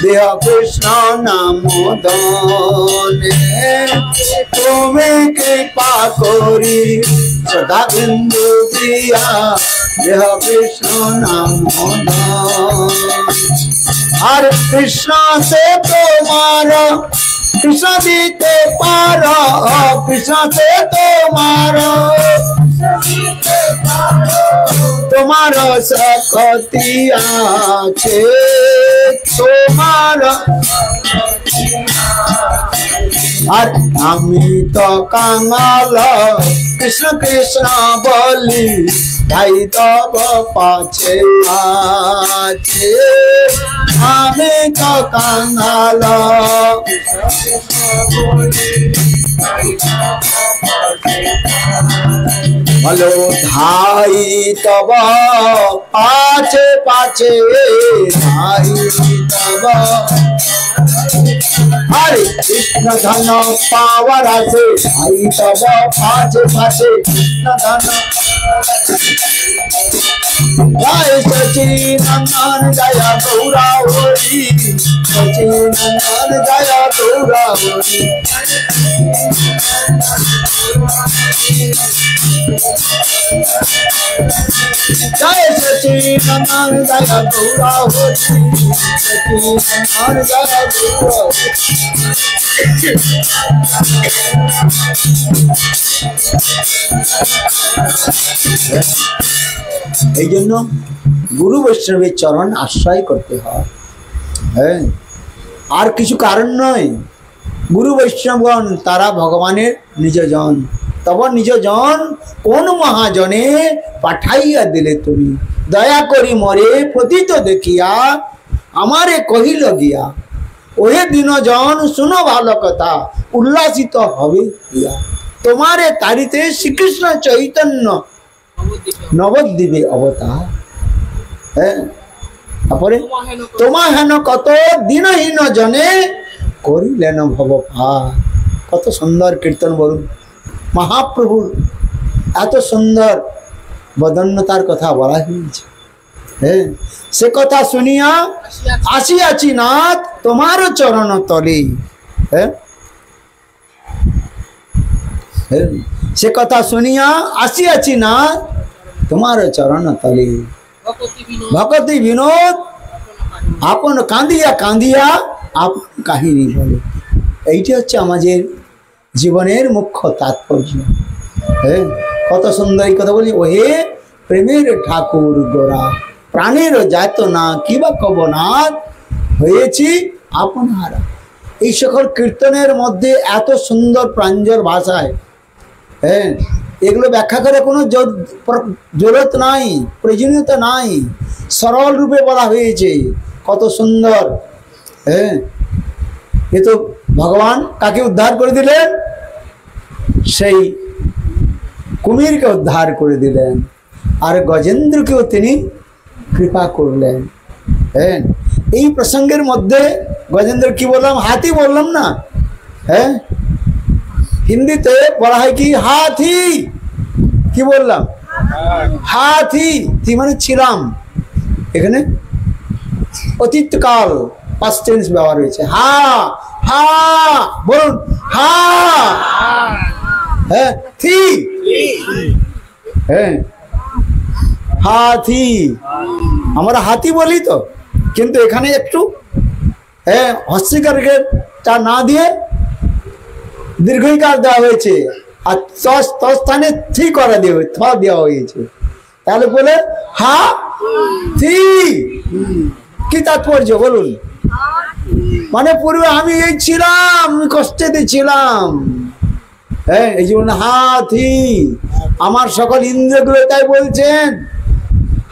দেহ কৃষ্ণ নাম দানে তুমি কৃপা করি সদা বিন্দু দিয়া দেহ কৃষ্ণ নাম দানে আর কৃষ্ণ সে তোমার কৃষ্ণ দিতে পারো কৃষ্ণ সে তোমার তোমার শক্তি আছে তোমার আর আমি তো কাঙাল কৃষ্ণ কৃষ্ণ বলি তাই তব পাছে আছে আমি তো কাঙাল বলো ধাই তব পাছে পাছে ধাই তব हरे कृष्ण धन पावर আছে ধাই তব পাছে পাছে কৃষ্ণ ধন जय सचिनंदन जय गौरा हरि सचिनंदन जय गौरा हरि जय सचिनंदन जय गौरा हरि सचिनंदन जय गौरा এই জন্য গুরু বৈষ্ণবের চরণ আশ্রয় করতে হয়। হ্যাঁ, আর কিছু কারণ নয়। গুরু বৈষ্ণবগণ তারা ভগবানের নিজজন। তব নিজজন কোন মহাজনে পাঠাইয়া দিলে তুমি, দয়া করি মরে পতিত দেখিয়া আমারে কহিল গিয়া, ওহে দিনজন শুনো ভালো কথা উল্লাসিত হবে গিয়া, তোমারে তারিতে শ্রীকৃষ্ণ চৈতন্য নবদ্বীপে অবতার। হ্যাঁ, তারপরে তোমা হেন কত দিনহীন জনে করিলেন ভব পার। কত সুন্দর কীর্তন বলুন, মহাপ্রভুর এত সুন্দর বদন্যতার কথা বলা হয়েছে। হ্যাঁ, সে কথা শুনিয়া আসিয়াছি নাথ তোমার চরণ তলে। হ্যাঁ, সে কথা শুনিয়া আসিয়াছি না তোমার চরণ তলে। ভকতি বিনোদ আপন কাঁদিয়া কাঁদিয়া আপন কাহিনী বলে। এইটি হচ্ছে আমাদের জীবনের মুখ্য তাৎপর্য। হ্যাঁ, কত সুন্দর এই কথা বলি, ওহে প্রেমের ঠাকুর গোরা প্রাণের যাতনা কিবা কবনাথ হয়েছি আপনারা। এই সকল কীর্তনের মধ্যে এত সুন্দর প্রাঞ্জল ভাষায়, হ্যাঁ, এগুলো ব্যাখ্যা করে কোনো জরুরত নাই, প্রয়োজনীয়তা নাই, সরল রূপে বলা হয়েছে। কত সুন্দর। হ্যাঁ, এ তো ভগবান কাকে উদ্ধার করে দিলেন? সেই কুমিরকে উদ্ধার করে দিলেন, আর গজেন্দ্রকেও তিনি কৃপা করলেন। হ্যাঁ, এই প্রসঙ্গের মধ্যে গজেন্দ্র কি বললাম? হাতি বললাম না? হ্যাঁ, হিন্দিতে বলা হয় কি হাতি। কি বললাম? হাতি। তি মানে ছিলাম, এখানে অতীতকাল পাস্ট টেন্স ব্যবহার হয়েছে। হা হা বলুন, হা। হ্যাঁ, থি। হ্যাঁ, হাতি। আমরা হাতি বলি তো, কিন্তু এখানে একটু হ্যাঁ হস্যিকারটা না দিয়ে দীর্ঘইকার দেওয়া হয়েছে, আর স্থানে থি করা দেওয়া হয়েছে। তাহলে বলে হা থি। কি তাৎপর্য বলুন? মানে পূর্বে আমি এই ছিলাম, আমি কষ্টেতে ছিলাম। হ্যাঁ, এই জন্য হাতি। আমার সকল ইন্দ্রগুলো তাই বলছেন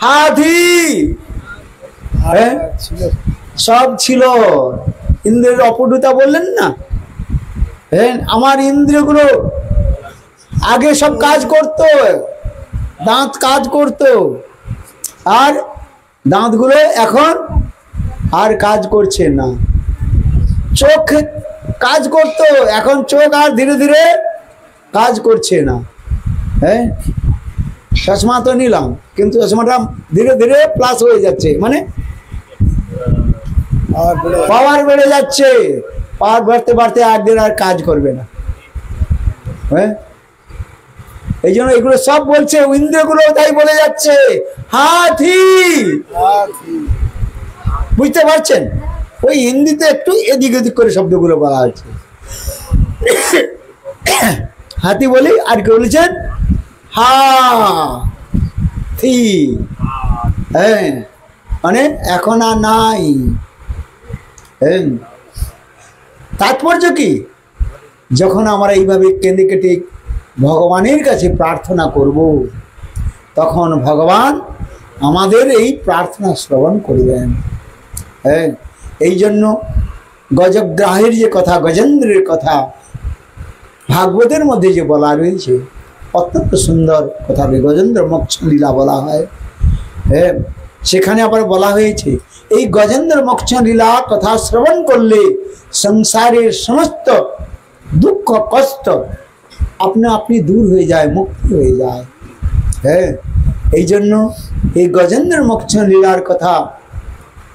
হাতি। হ্যাঁ, সব ছিল। ইন্দ্রের অপটুতা বললেন না, হ্যাঁ, আমার ইন্দ্রিয়গুলো আগে সব কাজ করত, দাঁত কাজ করত, আর দাঁতগুলো এখন আর কাজ করছে না। চোখ কাজ করত, এখন চোখ আর ধীরে ধীরে কাজ করছে না। হ্যাঁ, চশমা তো নিলাম, কিন্তু চশমাটা ধীরে ধীরে প্লাস হয়ে যাচ্ছে, মানে পাওয়ার বেড়ে যাচ্ছে। পাওয়ার বাড়তে বাড়তে একদিন আর কাজ করবে না। হ্যাঁ, এই জন্য এগুলো সব বলছে, ইন্দ্রিয়গুলো তাই বলে যাচ্ছে হাতি। বুঝতে পারছেন? ওই হিন্দিতে একটু এদিক ওদিক করে শব্দগুলো বলা হচ্ছে। হাতি বলি, আর কি বলেছেন? হাতি। হ্যাঁ, মানে এখন আর নাই। তাৎপর্য কি? যখন আমরা এইভাবে কেঁদে কেটে ভগবানের কাছে প্রার্থনা করব, তখন ভগবান আমাদের এই প্রার্থনা শ্রবণ করবেন। হ্যাঁ, এই জন্য গজগ্রাহের যে কথা, গজেন্দ্রের কথা ভাগবতের মধ্যে যে বলা রয়েছে, অত্যন্ত সুন্দর কথা। গজেন্দ্র মোক্ষ লীলা বলা হয়। হ্যাঁ, সেখানে আবার বলা হয়েছে এই গজেন্দ্র মোক্ষ লীলা কথা শ্রবণ করলে সংসারের সমস্ত দুঃখ কষ্ট আপনা আপনি দূর হয়ে যায়, মুক্তি হয়ে যায়। হ্যাঁ, এই জন্য এই গজেন্দ্র মোক্ষ লীলার কথা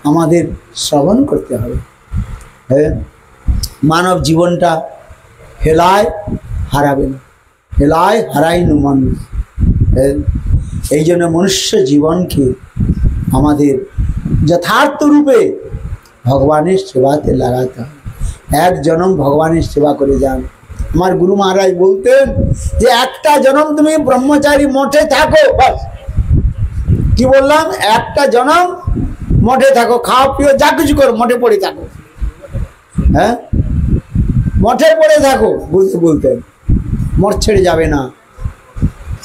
আমাদের শ্রবণ করতে হবে। হ্যাঁ, মানব জীবনটা হেলায় হারাবে না, হেলায় হারাই নু মানুষ। হ্যাঁ, এই জন্য মনুষ্য জীবনকে আমাদের যথার্থ রূপে ভগবানের সেবাতে লাগাতে হবে। এক জন্ম ভগবানের সেবা করে যান। আমার গুরু মহারাজ বলতেন যে একটা জন্ম তুমি ব্রহ্মচারী মঠে থাকো, বাস। কি বললাম? একটা জন্ম মঠে থাকো, খাও পিও যা কিছু করো, মঠে পড়ে থাকো। হ্যাঁ, মঠে পড়ে থাকো, বলতে বলতেন, মঠ ছেড়ে যাবে না।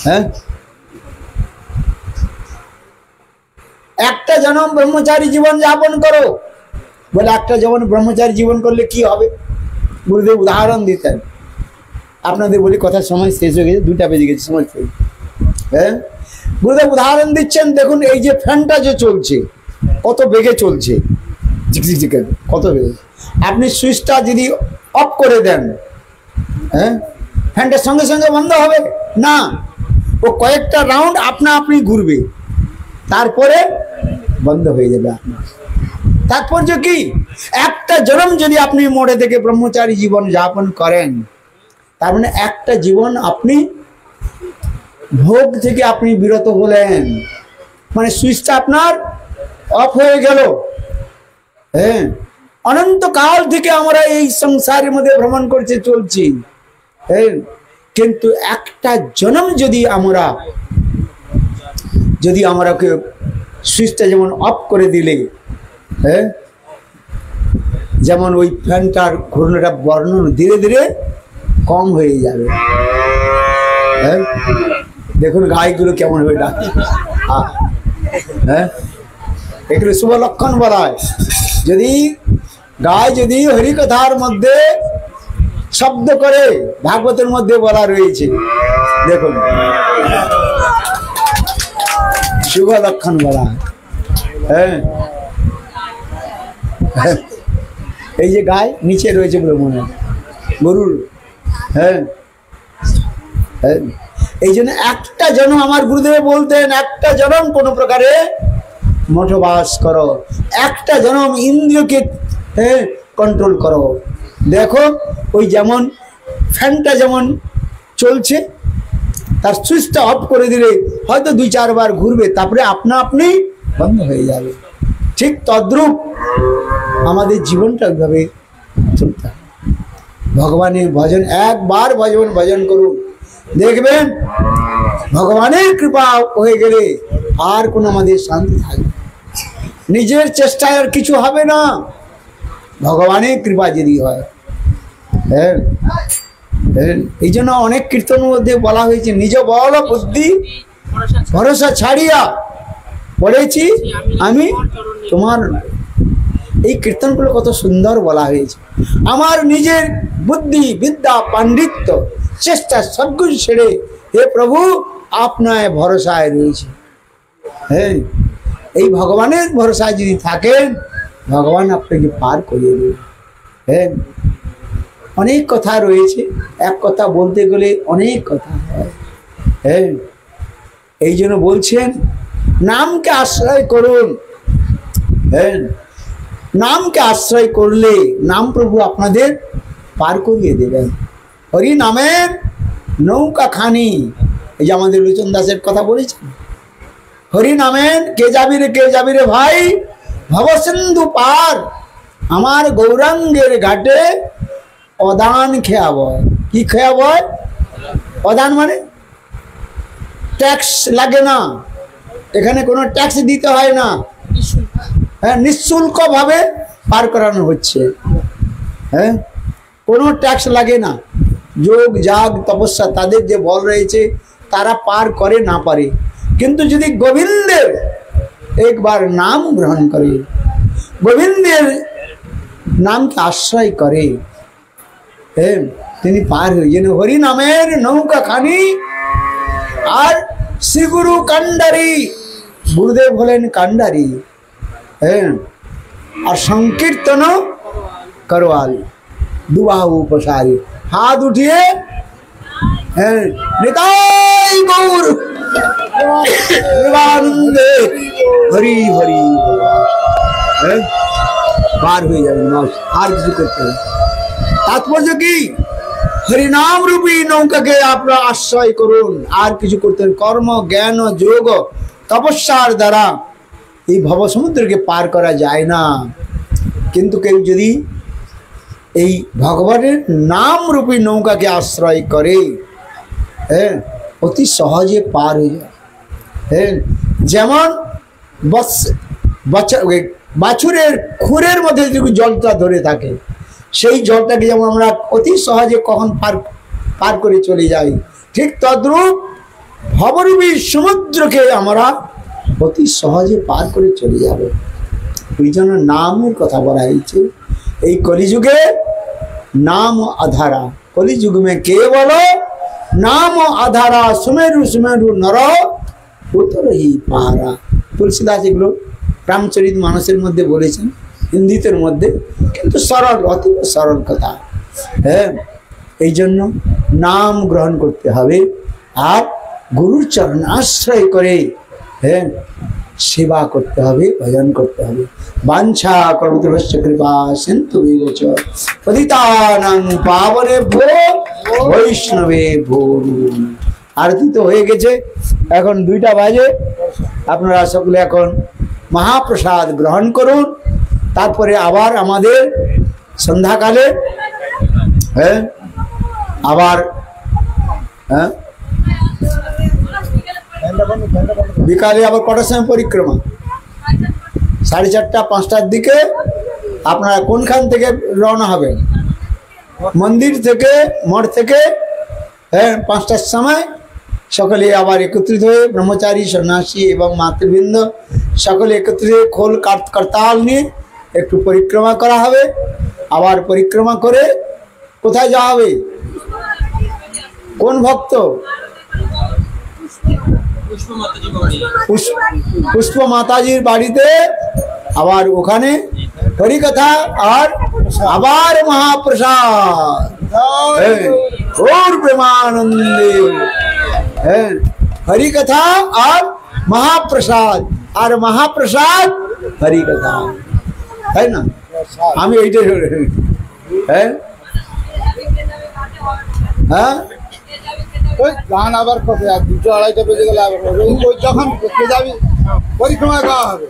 হ্যাঁ, একটা জন্ম ব্রহ্মচারী জীবন যাপন করো। বলে একটা যেমন ব্রহ্মচারী জীবন করলে কি হবে? গুরুদেব উদাহরণ দিতেন। আপনাদের বলি, কথার সময় শেষ হয়ে গেছে, 2টা বেজে গেছে, সময় শেষ। হ্যাঁ, গুরুদেব উদাহরণ দিচ্ছেন। দেখুন, এই যে ফ্যানটা যে চলছে, কত বেগে চলছে, কত বেগে। আপনি সুইচটা যদি অফ করে দেন, হ্যাঁ, ফ্যানটা সঙ্গে সঙ্গে বন্ধ হবে না। ও কয়েকটা রাউন্ড আপনা আপনি ঘুরবে, তারপরে বন্ধ হয়ে যাবে আপনার। তাৎপর্য কি? একটা জন্ম যদি আপনি মোড়ে থেকে ব্রহ্মচারী জীবন যাপন করেন, তার মানে একটা জীবন আপনি ভোগ থেকে আপনি বিরত হলেন, মানে সুইচটা আপনার অফ হয়ে গেল। হ্যাঁ, অনন্তকাল থেকে আমরা এই সংসারের মধ্যে ভ্রমণ করতে চলছি। হ্যাঁ, কিন্তু একটা জন্ম যদি আমরা সুইচটা যেমন অফ করে দিলে, হ্যাঁ, যেমন ওই ফ্যানটার ঘূর্ণনটা বর্ণন ধীরে ধীরে কম হয়ে যাবে। হ্যাঁ, দেখুন গাইগুলো কেমন হয়ে ডাকে। হ্যাঁ, এগুলো শুভ লক্ষণ বলা হয়। যদি গায় যদি হরিকথার মধ্যে শব্দ করে, ভাগবতের মধ্যে বলা রয়েছে, দেখুন শুভ লক্ষণ বলা হয়। হ্যাঁ, এই যে গায়ে নিচে রয়েছে বলে মনে হয় গরুর। হ্যাঁ, এই জন্য একটা জন্ম আমার গুরুদেব বলতেন, একটা জন্ম কোনো প্রকারে মঠবাস করো, একটা জন্ম ইন্দ্রিয়কে কন্ট্রোল করো। দেখো, ওই যেমন ফ্যানটা যেমন চলছে, তার সুইচটা অফ করে দিলে হয়তো 2-4 বার ঘুরবে, তারপরে আপনা আপনি বন্ধ হয়ে যাবে। ঠিক তদ্রূপ আমাদের জীবনটা ওইভাবে চলতে হবে। ভগবানের ভজন, একবার ভজন করুন, দেখবেন ভগবানের কৃপা হয়ে গেলে আর কোনো আমাদের শান্তি থাকবে। নিজের চেষ্টায় আর কিছু হবে না, ভগবানের কৃপা যদি হয়। হ্যাঁ, এই জন্য অনেক কীর্তনের মধ্যে বলা হয়েছে, নিজ বল বুদ্ধি ভরসা ছাড়িয়া পড়েছি আমি তোমার। এই কীর্তনগুলো কত সুন্দর বলা হয়েছে। আমার নিজের বুদ্ধি বিদ্যা পাণ্ডিত্য চেষ্টা সবকিছু ছেড়ে হে প্রভু আপনার ভরসায় রয়েছে। হ্যাঁ, এই ভগবানের ভরসায় যদি থাকেন ভগবান আপনাকে পার করিয়ে দেবে। হ্যাঁ, অনেক কথা রয়েছে, এক কথা বলতে গেলে অনেক কথা হয়। হ্যাঁ, এই জন্য বলছেন নামকে আশ্রয় করুন। হ্যাঁ, নামকে আশ্রয় করলে নাম প্রভু আপনাদের পার করিয়ে দেবেন। হরি নামের নৌকা খানি, এই যে আমাদের লোচন দাসের কথা বলেছেন, হরি নামের কে যাবি রে ভাই ভবসিন্ধু পার, আমার গৌরাঙ্গের ঘাটে অদান খেয়া বয়। কি খেয়া বয়? অদান মানে ট্যাক্স লাগে না, এখানে কোনো ট্যাক্স দিতে হয় না। হ্যাঁ, নিঃশুল্ক ভাবে পার করানো হচ্ছে। হ্যাঁ, কোনো ট্যাক্স লাগে না। যোগ যাগ তপস্যা তাদের যে বল রয়েছে তারা পার করে না পারে, কিন্তু যদি গোবিন্দের একবার নাম গ্রহণ করে, গোবিন্দের নামকে আশ্রয় করে, হ্যাঁ, তিনি পার হয়ে যেন হরি নামের নৌকা খানি। আর শ্রী গুরু কান্ডারি, গুরুদেব হলেন কান্ডারি। হ্যাঁ, আর সংকীর্তন করওয়াল, দুবাহু প্রসারী, হাত উঠিয়ে হ্যাঁ নিতাই গৌর প্রেমানন্দে হরি হরি হ্যাঁ, পার হয়ে যাবেন, আর কিছু করতে হবে। তাৎপর্য কি? হরিনাম রূপী নৌকাকে আপনারা আশ্রয় করুন, আর কিছু করতে হবে। কর্ম জ্ঞান যোগ তপস্যার দ্বারা এই ভবসমুদ্রকে পার করা যায় না, কিন্তু কেউ যদি এই ভগবানের নাম রূপী নৌকাকে আশ্রয় করে, হ্যাঁ, অতি সহজে পার হয়ে যায়। হ্যাঁ, যেমন বাছুরের খুরের মধ্যে যদি জলটা ধরে থাকে, সেই জলটাকে যেমন আমরা অতি সহজে কখন পার করে চলে যাই, ঠিক তদ্রূপ ভবরূপী সমুদ্রকে আমরা অতি সহজে পার করে চলে যাব। ওই জন্য নামের কথা বলা হয়েছে। এই কলিযুগে नाम आधारा, कलिजुग में केवल नाम आधारा, सुमेरु सुमेरु नर उतर ही पहारा। तुलसीदास एगुलो रामचरित मानसेर मध्य बोलेছেন हिंदीतेर मध्य, किन्तु सरल, अति सरल कथा। হ্যাঁ, এই জন্য নাম গ্রহণ করতে হবে আর গুরুর চরণ আশ্রয় করে হ্যাঁ সেবা করতে হবে, ভজন করতে হবে। বাঞ্ছা কর্মতরস্য কৃপা সিন্ধু বিবচ পতিতানাং পাবনেভ্যো বৈষ্ণবেভ্যো। আরতি তো হয়ে গেছে, এখন 2টা বাজে। আপনারা সকলে এখন মহাপ্রসাদ গ্রহণ করুন, তারপরে আবার আমাদের সন্ধ্যাকালে হ্যাঁ আবার হ্যাঁ বিকালে আবার কটার সময় পরিক্রমা? 4:30 5টার দিকে। আপনারা কোনখান থেকে রওনা হবেন? মন্দির থেকে, মঠ থেকে। হ্যাঁ, 5টার সময় সকলে আবার একত্রিত হয়ে ব্রহ্মচারী সন্ন্যাসী এবং মাতৃবৃন্দ সকলে একত্রিত হয়ে খোল করতাল নিয়ে একটু পরিক্রমা করা হবে। আবার পরিক্রমা করে কোথায় যাওয়া হবে? কোন ভক্ত? পুষ্প মাতাজির বাড়িতে, আবার ওখানে হরিকথা আর আবার মহাপ্রসাদ। ওর প্রেমানন্দে হ্যাঁ, হরিকথা আর মহাপ্রসাদ, আর মহাপ্রসাদ হরিকথা, তাই না? আমি এইটাই হ্যাঁ হ্যাঁ ওই গান আবার কবে? 2-2:30 বেজে গেলে আবার ওই যখন যাবি পরিক্রমা করা হবে,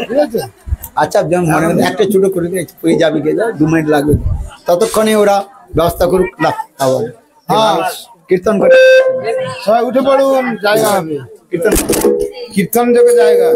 ঠিক আছে? আচ্ছা, যেমন মনে হয় একটা ছোটো করে পুরী যাবি, কে যা 2 মিনিট লাগবে, ততক্ষণে ওরা ব্যবস্থা করুক। আবার হ্যাঁ, কীর্তন করে সবাই উঠে পড়ুন, জায়গা হবে, কীর্তন যোগ্য জায়গা।